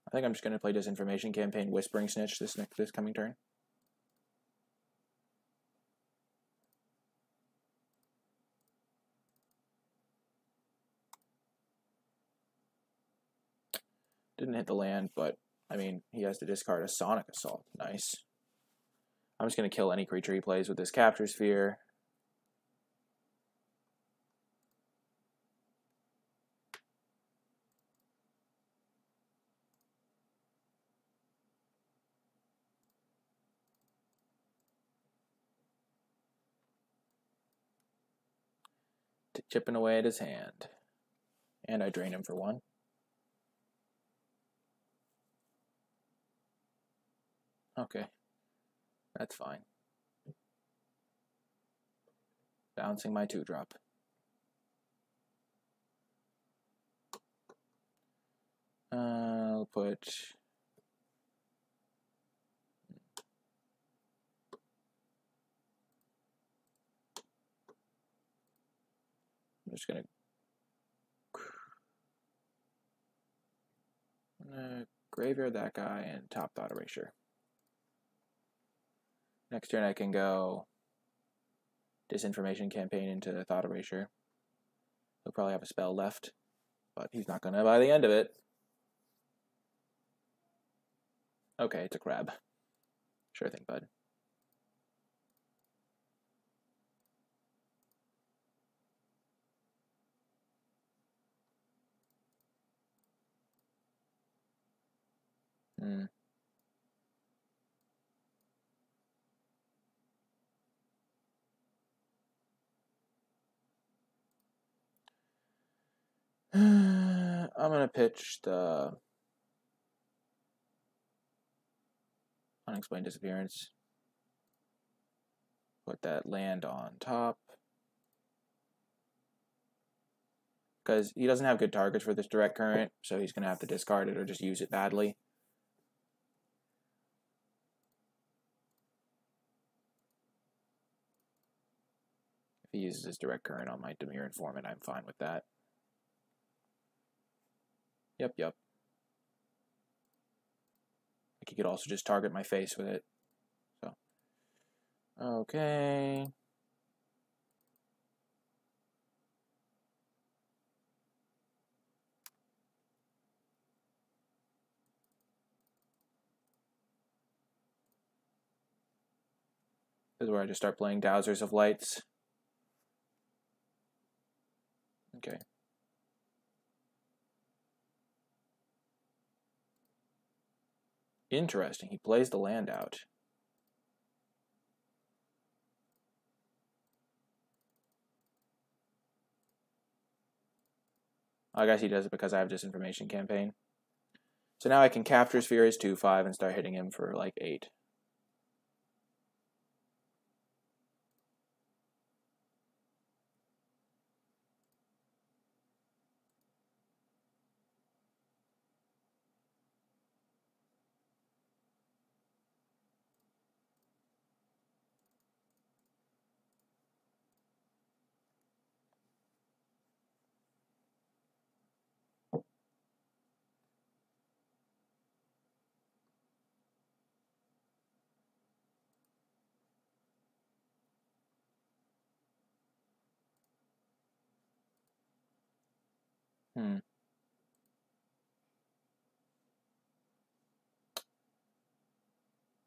I think I'm just going to play Disinformation Campaign, Whispering Snitch this coming turn. Didn't hit the land, but, I mean, he has to discard a Sonic Assault. Nice. I'm just going to kill any creature he plays with this Capture Sphere. Chipping away at his hand. And I drain him for 1. Okay. That's fine. Bouncing my 2-drop. I'll put... I'm just going to... graveyard that guy, and top Thought Erasure. Next turn I can go Disinformation Campaign into Thought Erasure. He'll probably have a spell left, but he's not gonna by the end of it. Okay, it's a crab. Sure thing, bud. I'm gonna pitch the Unexplained Disappearance. Put that land on top. Because he doesn't have good targets for this direct current, so he's gonna have to discard it or just use it badly. If he uses his direct current on my Dimir Informant, I'm fine with that. Yep. Like he could also just target my face with it. So, okay. This is where I just start playing Dowsers of Lights. Okay. Interesting. He plays the land out. I guess he does it because I have Disinformation Campaign. So now I can capture his Furious 2/5 and start hitting him for like 8.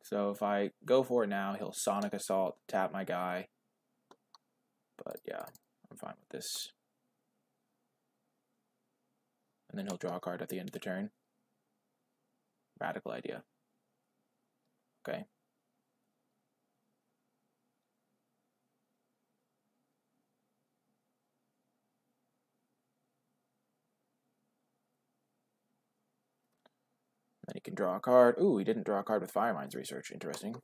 So if I go for it now, he'll Sonic Assault, tap my guy. But yeah, I'm fine with this. And then he'll draw a card at the end of the turn. Radical idea. Okay. Then he can draw a card. Ooh, he didn't draw a card with Firemind's Research. Interesting.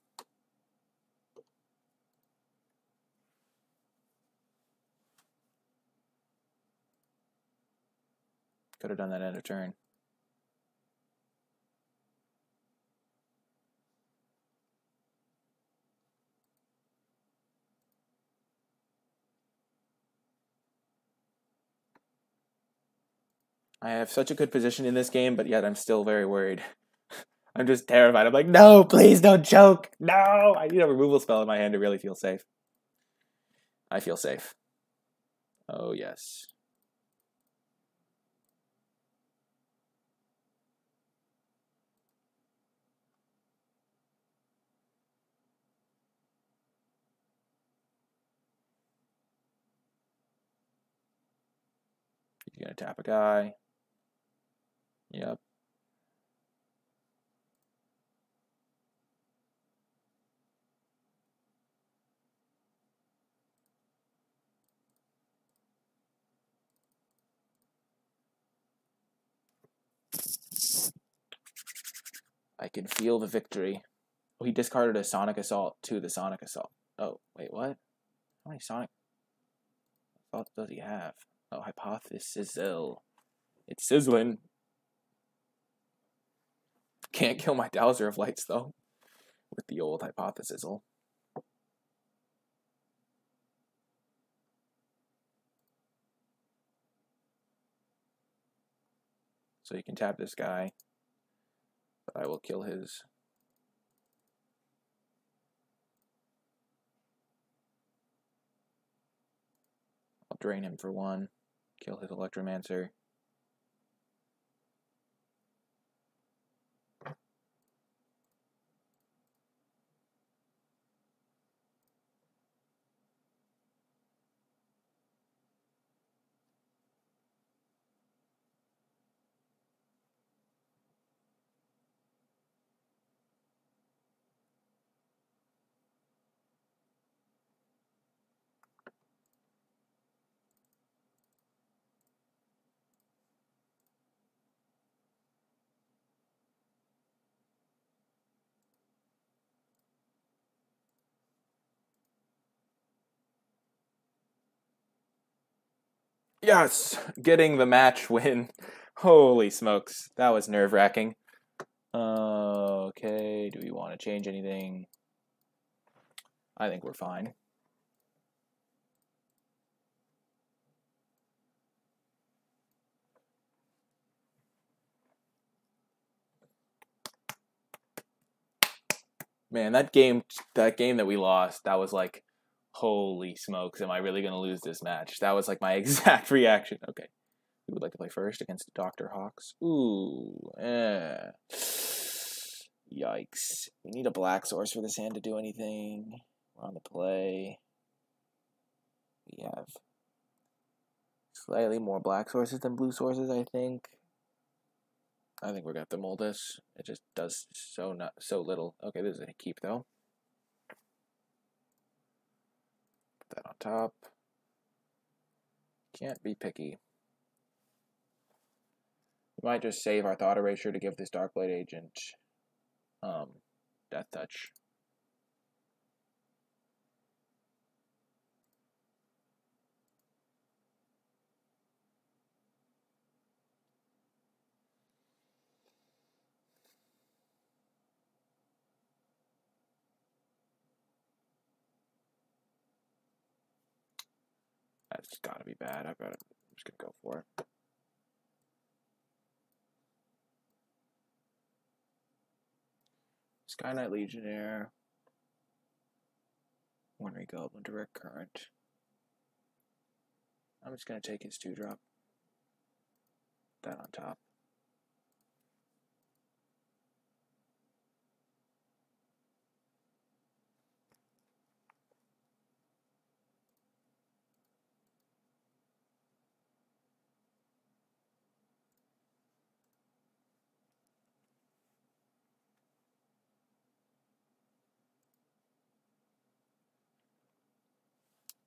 Could have done that end of turn. I have such a good position in this game, but yet I'm still very worried. I'm just terrified. I'm like, no, please don't choke. No, I need a removal spell in my hand to really feel safe. I feel safe. Oh, yes. He's going to tap a guy. Yep. I can feel the victory. Oh, he discarded a Sonic Assault to the Sonic Assault. Oh, wait, what? How many Sonic Assaults does he have? Oh, Hypothesis. It's sizzling. Can't kill my Dowser of Lights, though, with the old Hypothesis. So you can tap this guy. But I will kill his... I'll drain him for 1. Kill his Electromancer. Yes! Getting the match win. Holy smokes. That was nerve-wracking. Okay, do we want to change anything? I think we're fine. Man, that game that we lost, that was like, holy smokes, am I really going to lose this match? That was like my exact reaction. Okay. We would like to play first against Dr. Hawks. Ooh, yikes. We need a black source for this hand to do anything. We're on the play. We have slightly more black sources than blue sources, I think. I think we're going to have to mold this. It just does so little. Okay, this is a keep, though. Put that on top. Can't be picky. We might just save our Thought Erasure to give this Darkblade Agent Death Touch. That's gotta be bad. I'm just gonna go for it. Sky Knight Legionnaire. Ornery Goblin, Direct Current. I'm just gonna take his 2-drop. That on top.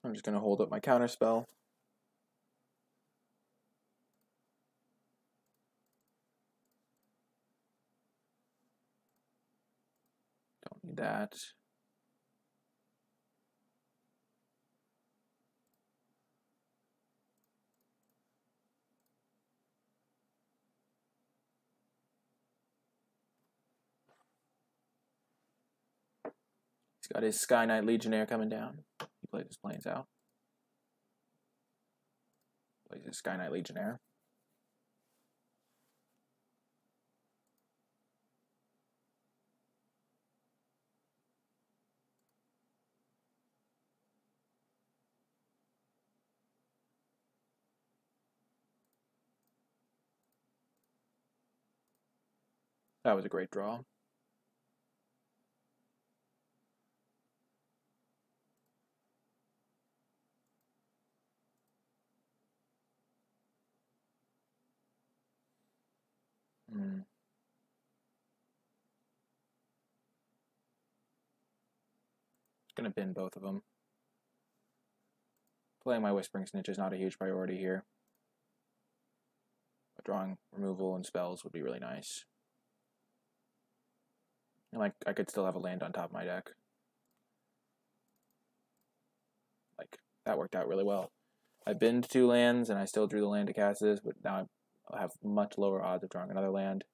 I'm just gonna hold up my counterspell. Don't need that. He's got his Sky Knight Legionnaire coming down. He plays his planes out. Plays his Sky Knight Legionnaire. That was a great draw. Gonna bin both of them. Playing my Whispering Snitch is not a huge priority here. But drawing removal and spells would be really nice. And I could still have a land on top of my deck. Like, that worked out really well. I binned 2 lands and I still drew the land to cast this, but now I have much lower odds of drawing another land.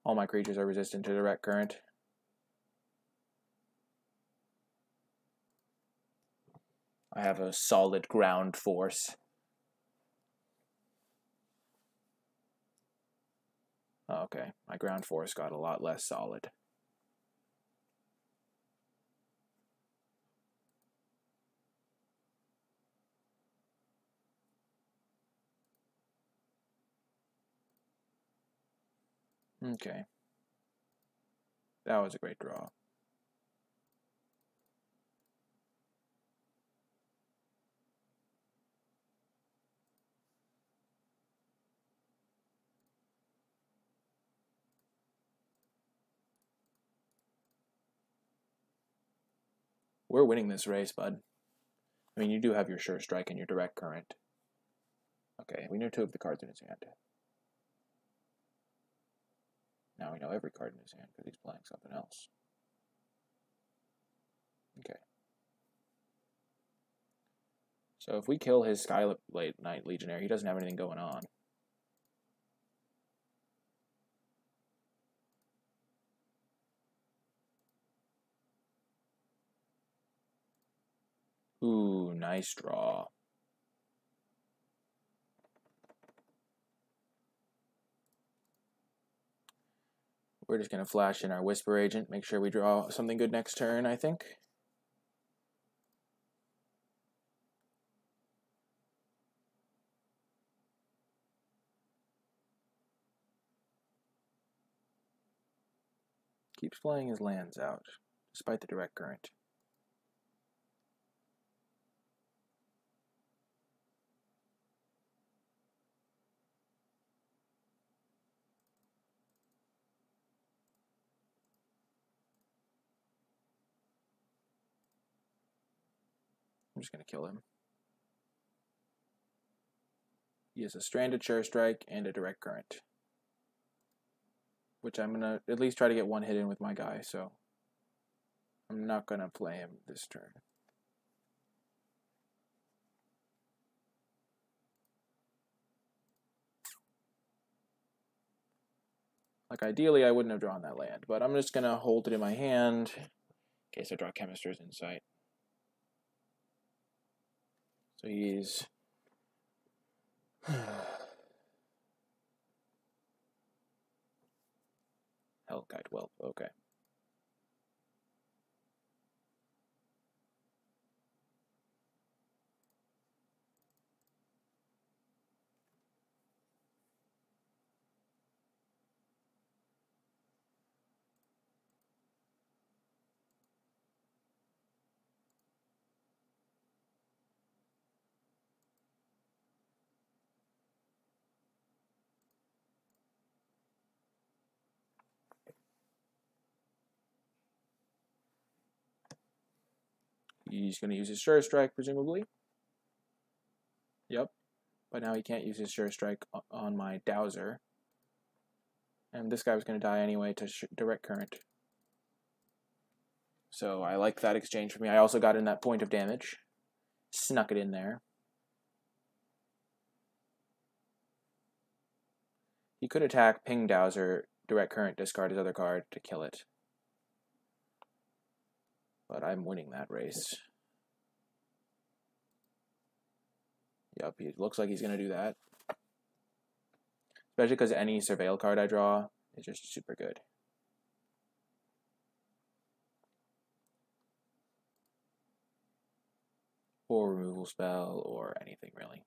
All my creatures are resistant to direct current. I have a solid ground force. Okay, my ground force got a lot less solid. Okay. That was a great draw. We're winning this race, bud. I mean, you do have your Sure Strike and your Direct Current. Okay, we know 2 of the cards in his hand. Now we know every card in his hand because he's playing something else. Okay. So if we kill his Skylight Knight Legionnaire, he doesn't have anything going on. Ooh, nice draw. We're just going to flash in our Whisper Agent, make sure we draw something good next turn, I think. Keeps playing his lands out, despite the Direct Current. I'm just going to kill him. He has a Stranded Sure Strike and a Direct Current, which I'm going to at least try to get 1 hit in with my guy, so I'm not going to play him this turn. Like, ideally, I wouldn't have drawn that land, but I'm just going to hold it in my hand in case I draw Chemister's Insight. So he's... Hellkite Whelp, okay. He's going to use his Sure Strike, presumably. Yep. But now he can't use his Sure Strike on my Dowser. And this guy was going to die anyway to Direct Current. So I like that exchange for me. I also got in that point of damage. Snuck it in there. He could attack, ping Dowser, Direct Current, discard his other card to kill it. But I'm winning that race. Yep, it looks like he's going to do that. Especially because any Surveil card I draw is just super good. Or removal spell, or anything really.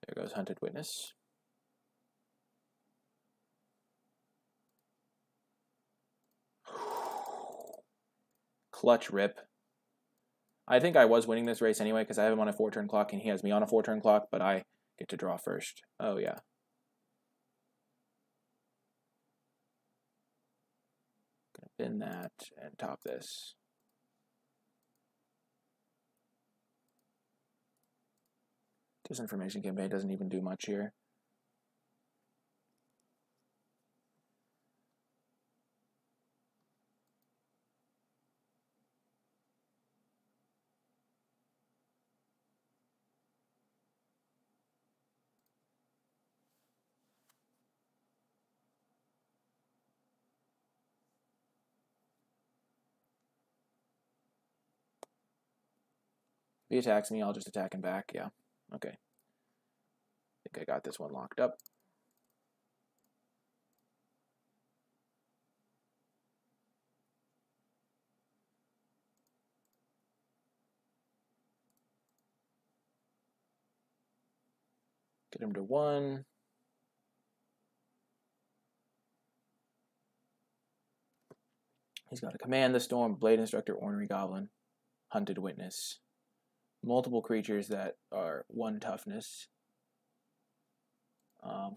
There goes Hunted Witness. Clutch rip. I think I was winning this race anyway because I have him on a 4-turn clock and he has me on a 4-turn clock, but I get to draw first. Oh, yeah. Gonna bin that and top this. Disinformation campaign doesn't even do much here. If he attacks me, I'll just attack him back. Yeah. Okay. I think I got this one locked up. Get him to 1. He's got to Command the Storm, Blade Instructor, Ornery Goblin, Hunted Witness. Multiple creatures that are 1 toughness.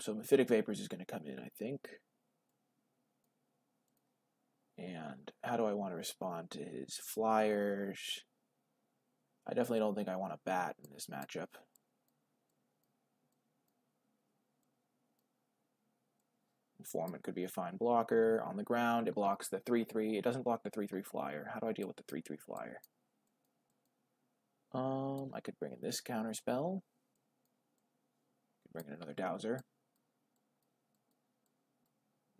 So Mephitic Vapors is going to come in, I think. And how do I want to respond to his flyers? I definitely don't think I want a bat in this matchup. Informant could be a fine blocker. On the ground, it blocks the 3/3. It doesn't block the 3/3 flyer. How do I deal with the 3/3 flyer? I could bring in this counter spell. Could bring in another Dowser.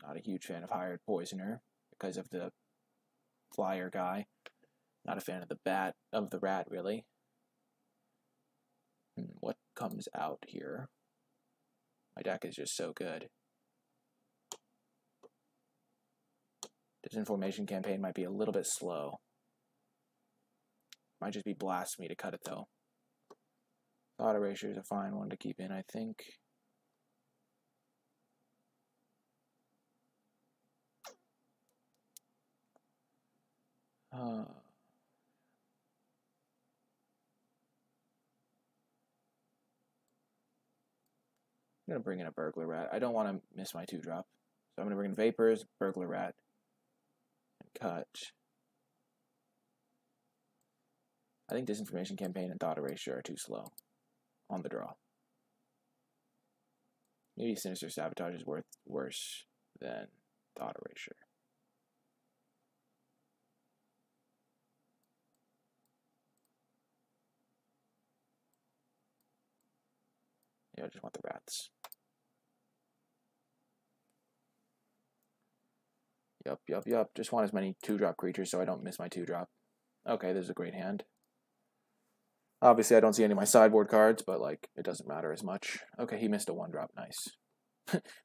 Not a huge fan of Hired Poisoner because of the flyer guy. Not a fan of the rat, really. What comes out here? My deck is just so good. Disinformation Campaign might be a little bit slow. Might just be Blasphemy to cut it, though. Thought Erasure is a fine one to keep in, I think. I'm going to bring in a Burglar Rat. I don't want to miss my 2-drop. So I'm going to bring in Vapors, Burglar Rat, and cut. I think Disinformation Campaign and Thought Erasure are too slow on the draw. Maybe Sinister Sabotage is worse than Thought Erasure. Yeah, I just want the rats. Yup. Just want as many 2-drop creatures so I don't miss my 2-drop. Okay, this is a great hand. Obviously, I don't see any of my sideboard cards, but, like, it doesn't matter as much. Okay, he missed a 1-drop. Nice.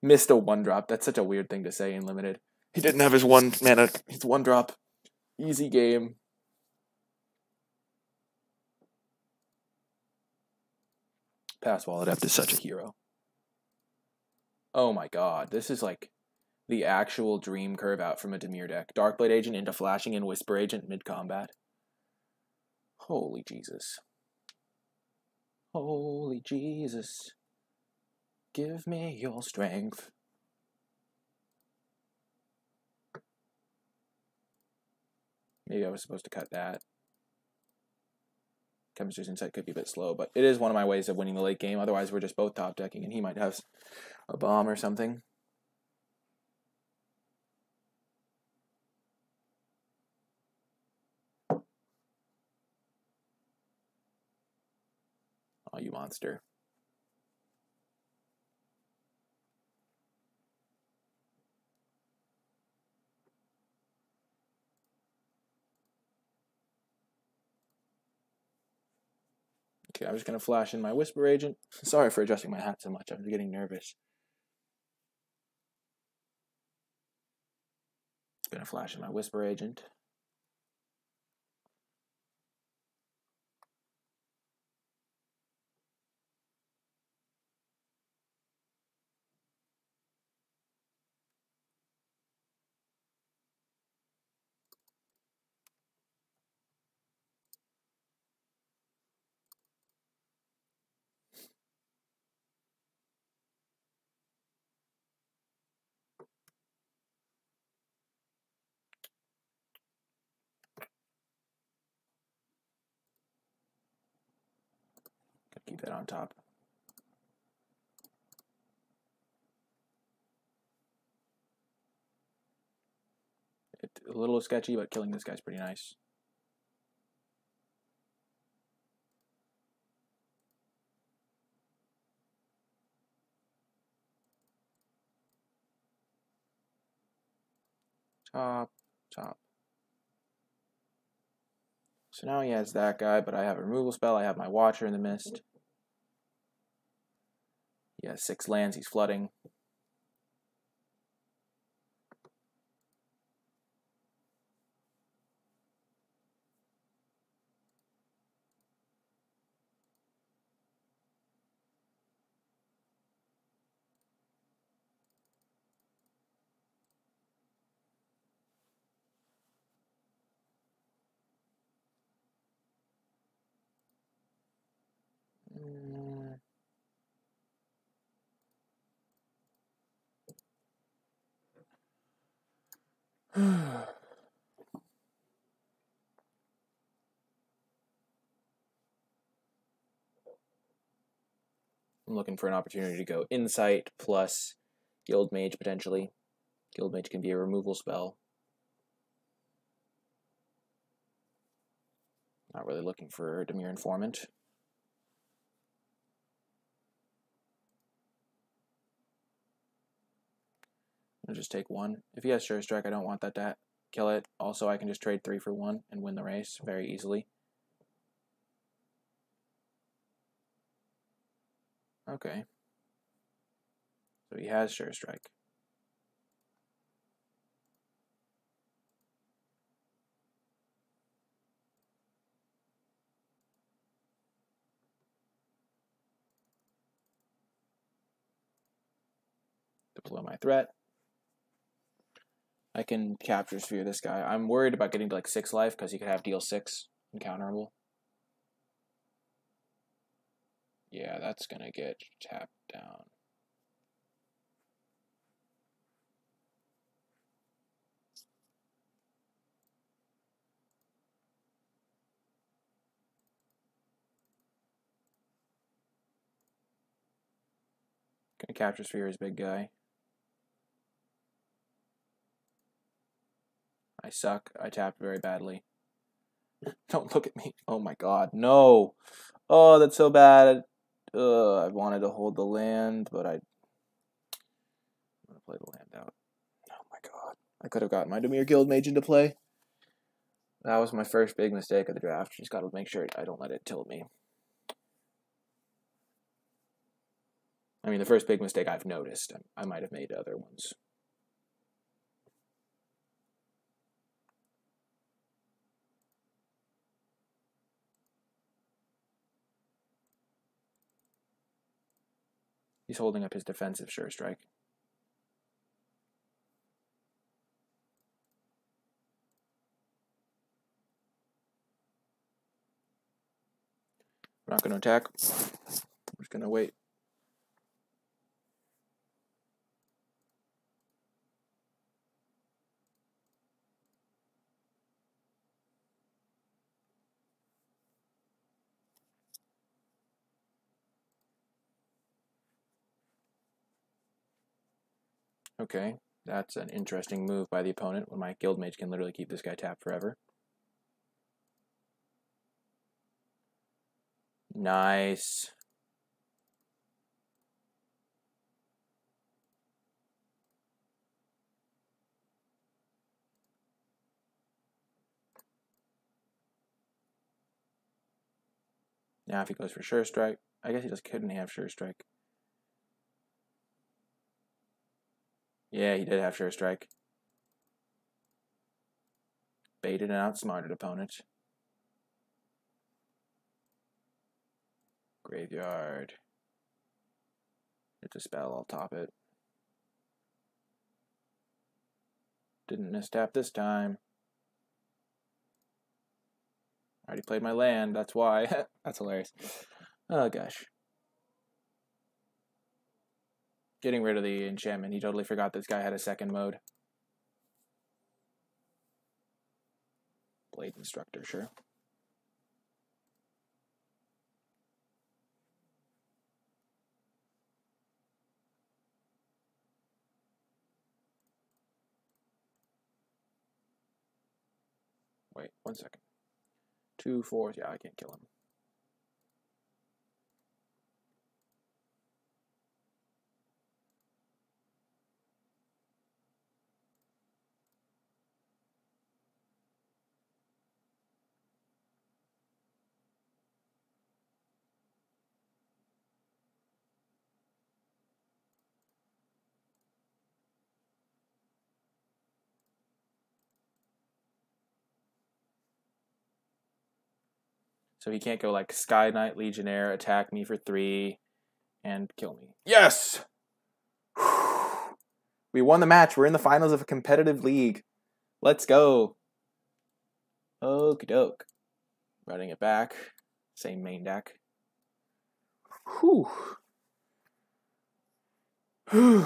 Missed a 1-drop. That's such a weird thing to say in Limited. He didn't have his 1 mana, his 1-drop. Easy game. Passwall Adept is such a hero. Oh my god, this is like the actual dream curve out from a Dimir deck. Darkblade Agent into Flashing and Whisper Agent mid-combat. Holy Jesus. Holy Jesus. Give me your strength. Maybe I was supposed to cut that. Chemistry's Insight could be a bit slow, but it is one of my ways of winning the late game. Otherwise, we're just both top decking, and he might have a bomb or something. Oh, you monster. Okay, I'm just going to flash in my Whisper Agent. Sorry for adjusting my hat so much. I'm getting nervous. Going to flash in my Whisper Agent. Keep that on top. It's a little sketchy, but killing this guy's pretty nice. Top. So now he has that guy, but I have a removal spell. I have my Watcher in the Mist. He has 6 lands. He's flooding. I'm looking for an opportunity to go Insight plus Guild Mage potentially. Guild Mage can be a removal spell. Not really looking for Dimir Informant. I'll just take 1. If he has Sure Strike, I don't want that to kill it. Also, I can just trade 3 for 1 and win the race very easily. Okay. So he has Sure Strike. Deploy my threat. I can Capture Sphere this guy. I'm worried about getting to like 6 life because he could have deal 6 uncounterable. Yeah, that's gonna get tapped down. Gonna Capture Sphere his big guy. I suck. I tapped very badly. Don't look at me. Oh my god, no! Oh, that's so bad. I wanted to hold the land, but I'm gonna play the land out. Oh my god. I could have gotten my Dimir Guild Mage into play. That was my first big mistake of the draft. Just gotta make sure I don't let it tilt me. I mean, the first big mistake I've noticed. I might have made other ones. He's holding up his defensive Sure Strike. We're not going to attack. I'm just going to wait. Okay, that's an interesting move by the opponent when my Guild Mage can literally keep this guy tapped forever. Nice. Now if he goes for Sure Strike, I guess he just couldn't have Sure Strike. Yeah, he did have Sure Strike. Baited and outsmarted opponent. Graveyard. It's a spell, I'll top it. Didn't mistap this time. I already played my land, that's why. That's hilarious. Oh gosh. Getting rid of the enchantment. He totally forgot this guy had a second mode. Blade Instructor, sure. Wait, 1 second. 2 4s, yeah, I can't kill him. So he can't go like Sky Knight Legionnaire, attack me for 3, and kill me. Yes! We won the match. We're in the finals of a competitive league. Let's go. Okie doke. Running it back. Same main deck. Whew. Whew.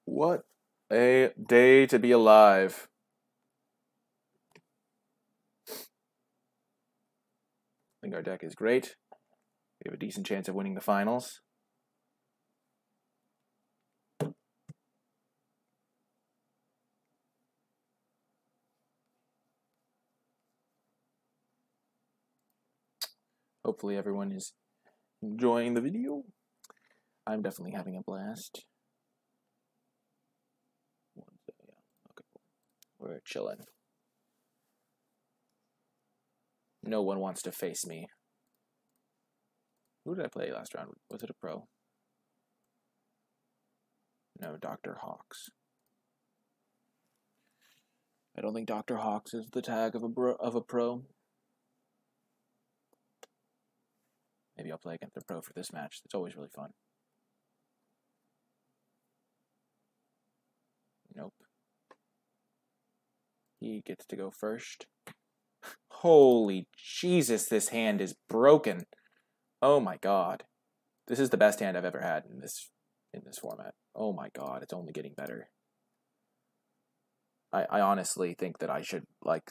What a day to be alive. I think our deck is great. We have a decent chance of winning the finals. Hopefully everyone is enjoying the video. I'm definitely having a blast. Okay, we're chilling. No one wants to face me. Who did I play last round? Was it a pro? No, Dr. Hawks. I don't think Dr. Hawks is the tag of a pro. Maybe I'll play against the pro for this match. It's always really fun. Nope. He gets to go first. Holy Jesus, this hand is broken. Oh my god. This is the best hand I've ever had in this format. Oh my god, it's only getting better. I honestly think that I should, like,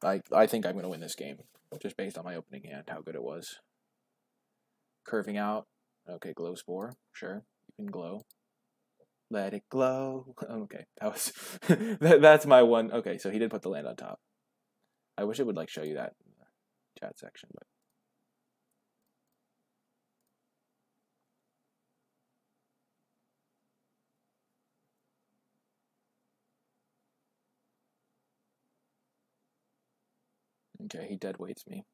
I think I'm going to win this game, just based on my opening hand, how good it was. Curving out. Okay, glow spore. Sure, you can glow. Let it glow. Okay, that was that's my one. Okay, so he did put the land on top. I wish it would like show you that in the chat section, but okay, he dead weights me.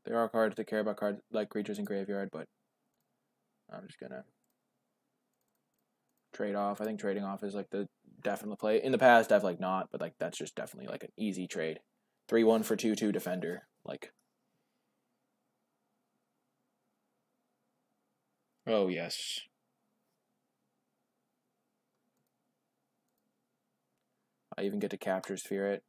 There are cards that care about cards like creatures in graveyard, but I'm just gonna trade off. I think trading off is like the definite play. In the past, I've like not, but like that's just definitely like an easy trade. 3/1 for 2/2 defender. Like, oh yes. I even get to capture sphere it.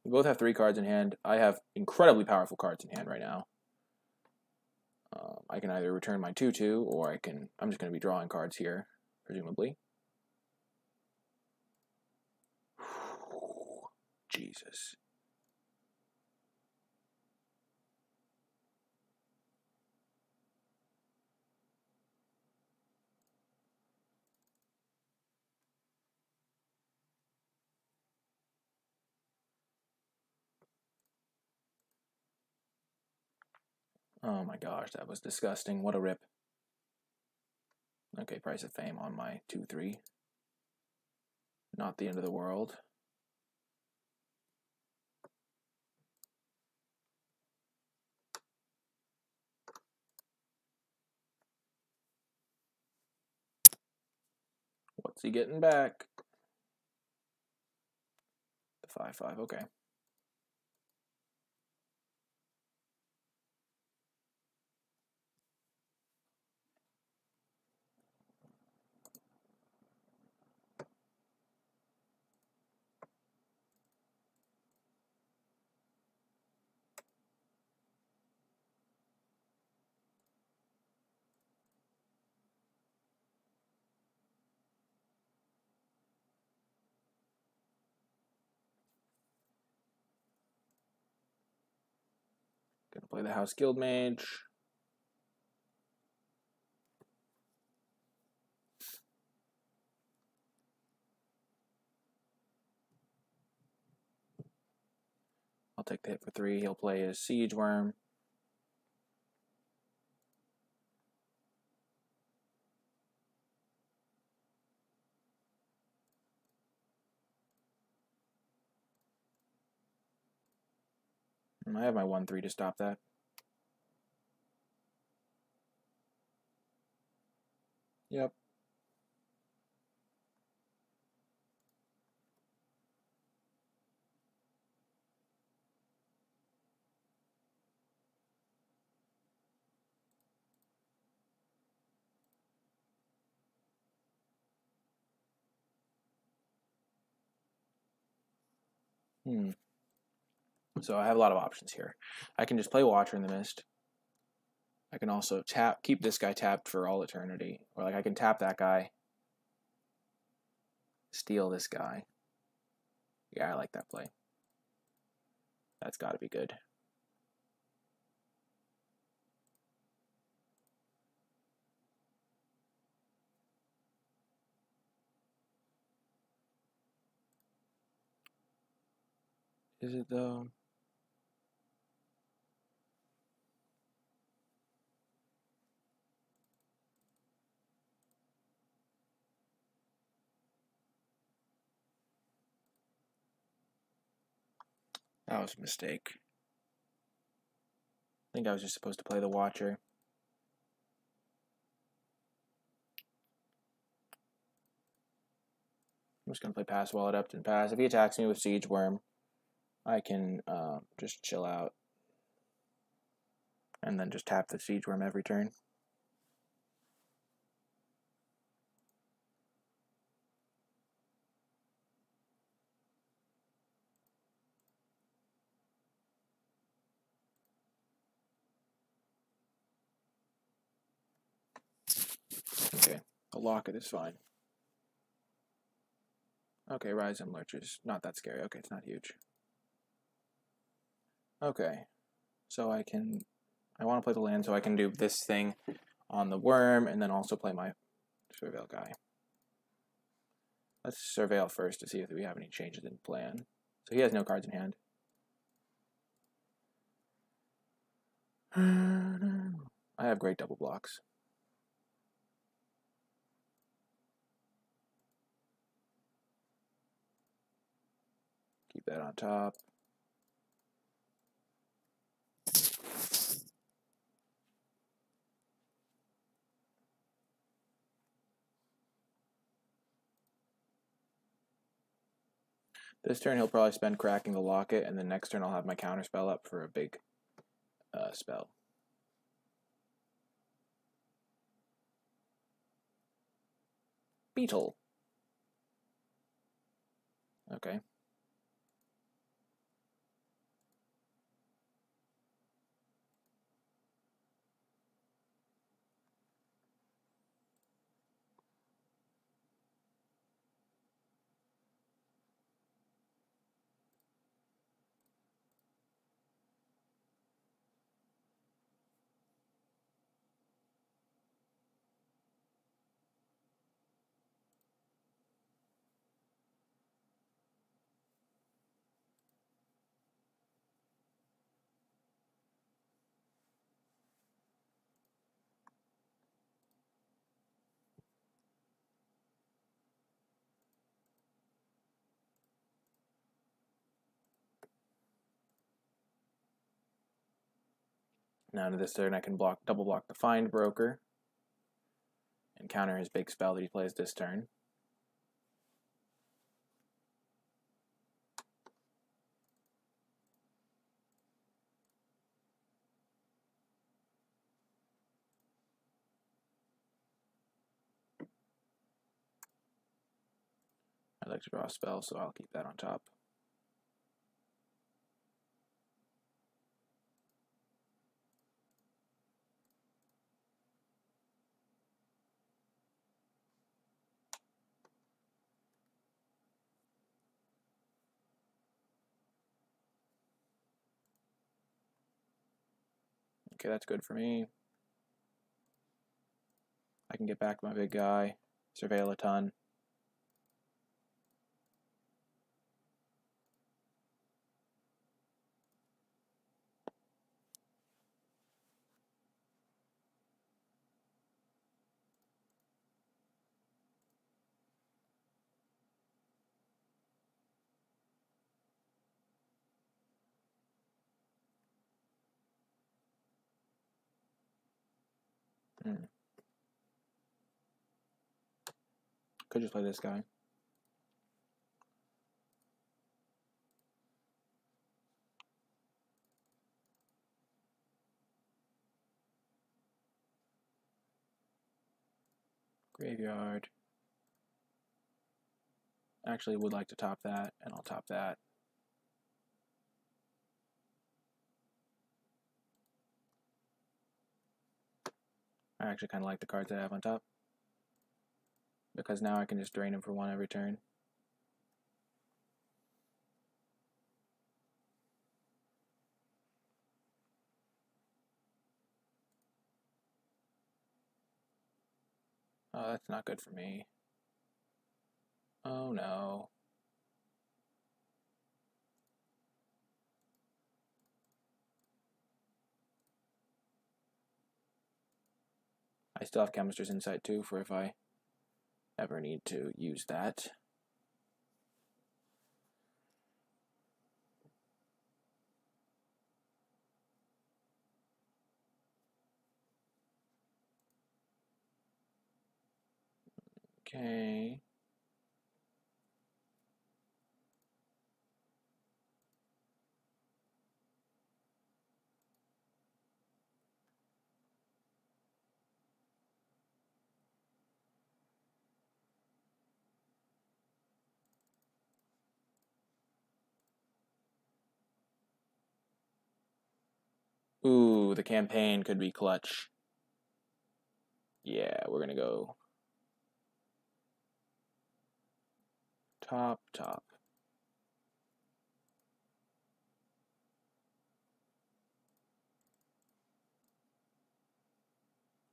We both have 3 cards in hand. I have incredibly powerful cards in hand right now. I can either return my 2/2, or I'm just going to be drawing cards here, presumably. Jesus. Oh my gosh, that was disgusting. What a rip. Okay, Price of Fame on my 2/3. Not the end of the world. What's he getting back? The 5/5, okay. Gonna play the House Guild Mage. I'll take the hit for 3. He'll play his Siege Worm. I have my 1/3 to stop that. Yep. So I have a lot of options here. I can just play Watcher in the Mist. I can also keep this guy tapped for all eternity. Or like I can tap that guy, steal this guy. Yeah, I like that play. That's got to be good. Is it though? That was a mistake. I think I was just supposed to play the Watcher. I'm just going to play Pass While Adept and pass. If he attacks me with Siege Worm, I can just chill out. And then just tap the Siege Worm every turn. Okay, a Locket is fine. Okay, Rise and Lurch is not that scary. Okay, it's not huge. Okay, so I want to play the land so I can do this thing on the Worm and then also play my Surveil guy. Let's Surveil first to see if we have any changes in plan. So he has no cards in hand. I have great double blocks. Keep that on top. This turn he'll probably spend cracking the Locket, and then next turn I'll have my counter spell up for a big spell. Beetle. Okay. Now to this turn I can double block the Find Broker and counter his big spell that he plays this turn. I'd like to draw a spell, so I'll keep that on top. Okay, that's good for me. I can get back my big guy, Surveil a ton. Could just play this guy. Graveyard. Actually, would like to top that, and I'll top that. I actually kind of like the cards I have on top, because now I can just drain them for 1 every turn. Oh, that's not good for me. Oh no. I still have Chemist's Insight too, for if I ever need to use that. Okay. Ooh, the campaign could be clutch. Yeah, we're gonna go top.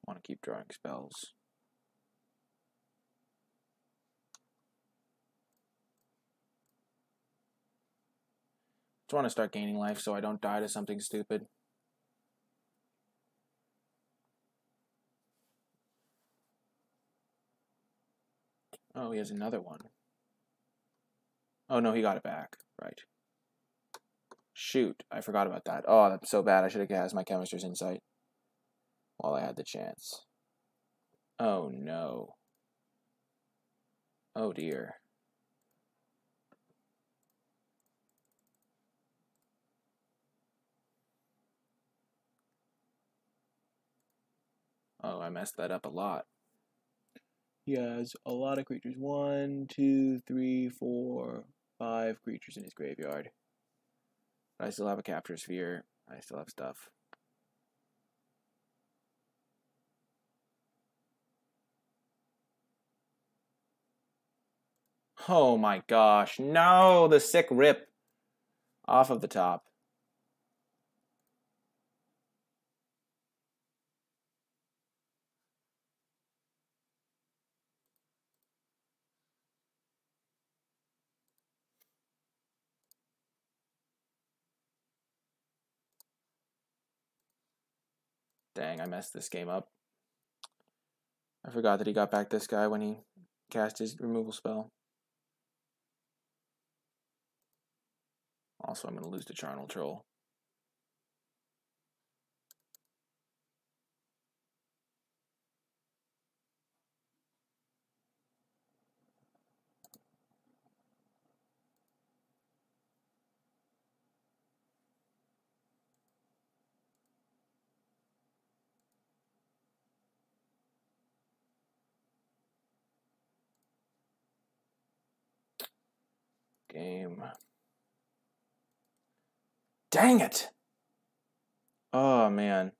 Want to keep drawing spells. Just want to start gaining life so I don't die to something stupid. Oh, he has another one. Oh no, he got it back. Right. Shoot, I forgot about that. Oh, that's so bad. I should have cast my Chemist's Insight while I had the chance. Oh no. Oh dear. Oh, I messed that up a lot. He has a lot of creatures. 1, 2, 3, 4, 5 creatures in his graveyard. But I still have a Capture Sphere. I still have stuff. Oh my gosh. No, the sick rip off of the top. Dang, I messed this game up. I forgot that he got back this guy when he cast his removal spell. Also, I'm going to lose to Charnel Troll. Game. Dang it! Oh man.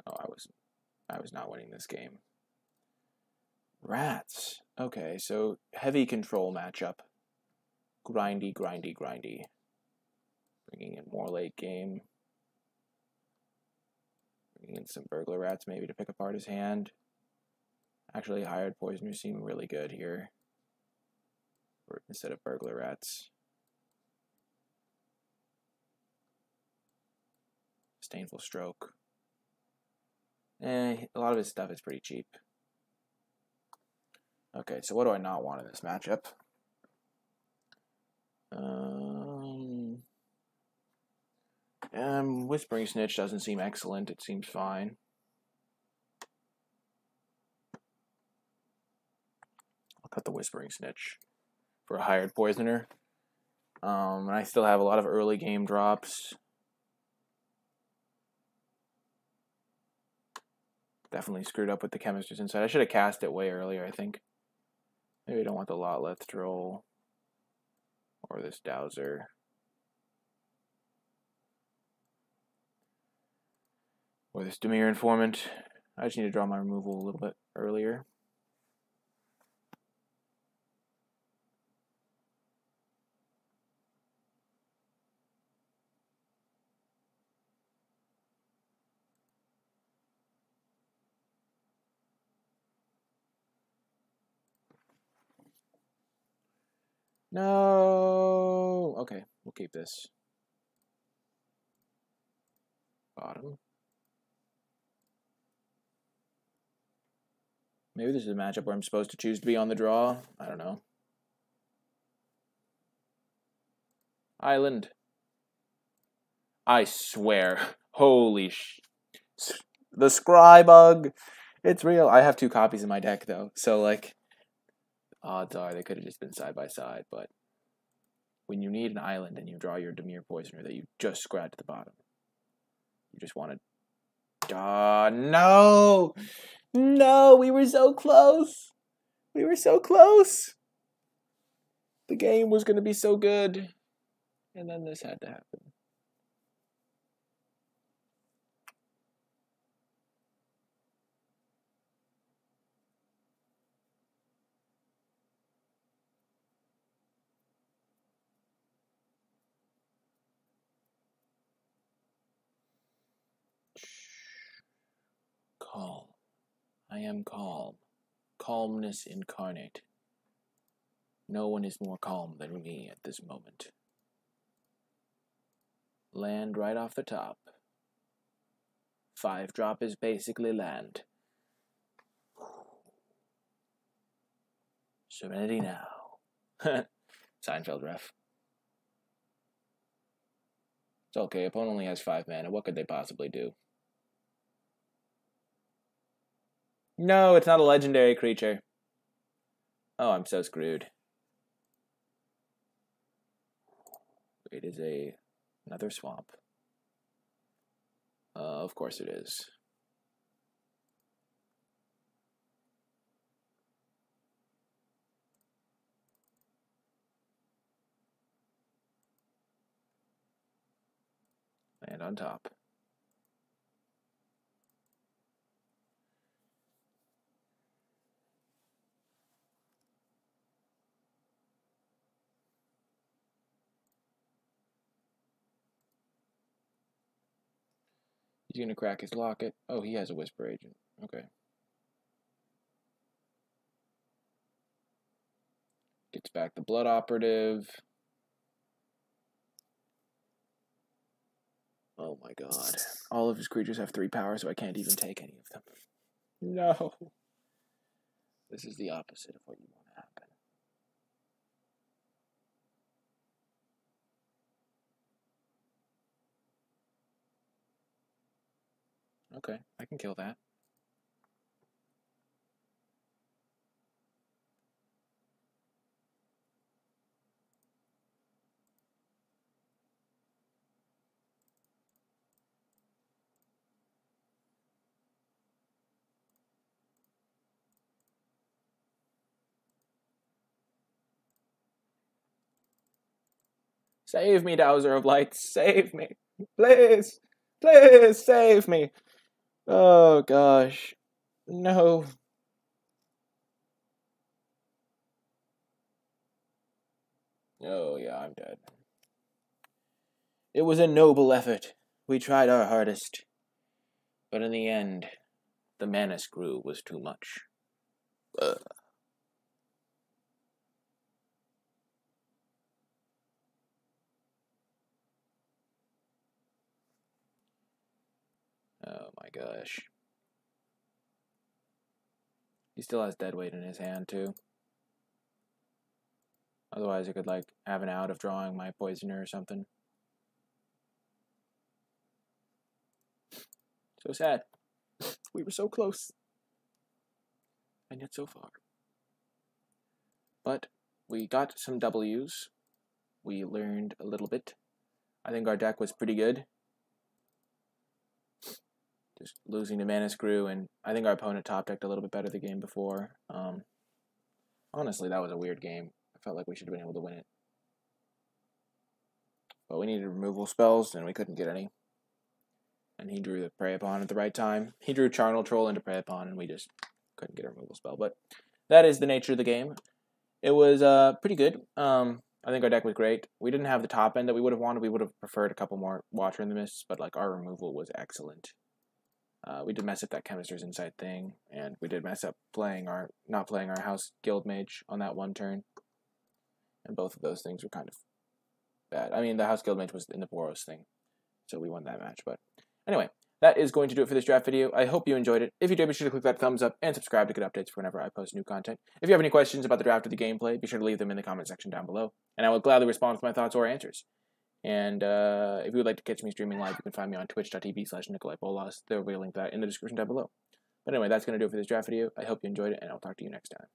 Oh, I was not winning this game. Rats. Okay, so heavy control matchup. Grindy. Bringing in more late game. Bringing in some burglar rats maybe to pick apart his hand. Actually, hired poisoners seem really good here. Instead of burglar rats. Disdainful Stroke. A lot of his stuff is pretty cheap. Okay, so what do I not want in this matchup? Whispering Snitch doesn't seem excellent. It seems fine. put the Whispering Snitch for a hired poisoner. And I still have a lot of early game drops. Definitely screwed up with the Chemisters Inside. I should have cast it way earlier, I think. Maybe I don't want the Lotleth Troll. Or this Dowser. Or this Dimir Informant. I just need to draw my removal a little bit earlier. No! Okay, we'll keep this. Bottom. Maybe this is a matchup where I'm supposed to choose to be on the draw. I don't know. Island. I swear. Holy sh... The Scrybug! It's real. I have 2 copies in my deck, though. So, like, odds are they could have just been side by side, but when you need an island and you draw your Dimir Poisoner that you just scratched at the bottom, you just want to... no! No! We were so close! We were so close! The game was going to be so good. And then this had to happen. Calm. I am calm. Calmness incarnate. No one is more calm than me at this moment. Land right off the top. 5-drop is basically land. Serenity now. Seinfeld ref. It's okay, opponent only has 5 mana. What could they possibly do? No, it's not a legendary creature. Oh, I'm so screwed. It is another swamp. Of course it is. And on top. He's gonna crack his locket. Oh, he has a Whisper Agent. Okay. Gets back the Blood Operative. Oh my god. All of his creatures have 3 power, so I can't even take any of them. No. This is the opposite of what you want to happen. Okay, I can kill that. Save me, Dowser of Lights. Save me. Please. Please save me. Oh, gosh. No. Oh, yeah, I'm dead. It was a noble effort. We tried our hardest. But in the end, the mana screw was too much. Ugh. Oh my gosh. He still has Deadweight in his hand, too. Otherwise, I could, like, have an out of drawing my Poisoner or something. So sad. We were so close. And yet so far. but we got some W's. We learned a little bit. I think our deck was pretty good. Just losing to Mana Screw, and I think our opponent top-decked a little bit better the game before. Honestly, that was a weird game. I felt like we should have been able to win it. But we needed removal spells, and we couldn't get any. And he drew the Prey Upon at the right time. He drew Charnel Troll into Prey Upon, and we just couldn't get a removal spell. But that is the nature of the game. It was pretty good. I think our deck was great. We didn't have the top end that we would have wanted. We would have preferred a couple more Watcher in the Mists, but like our removal was excellent. We did mess up that Chemister's Insight thing, and we did mess up not playing our House Guild Mage on that one turn. And both of those things were kind of bad. I mean, the House Guild Mage was in the Boros thing, so we won that match. But anyway, that is going to do it for this draft video. I hope you enjoyed it. If you did, be sure to click that thumbs up and subscribe to get updates for whenever I post new content. If you have any questions about the draft or the gameplay, be sure to leave them in the comment section down below, and I will gladly respond with my thoughts or answers. And if you would like to catch me streaming live, you can find me on twitch.tv/NicolaiBolas. There will be a link to that in the description down below. But anyway, that's going to do it for this draft video. I hope you enjoyed it, and I'll talk to you next time.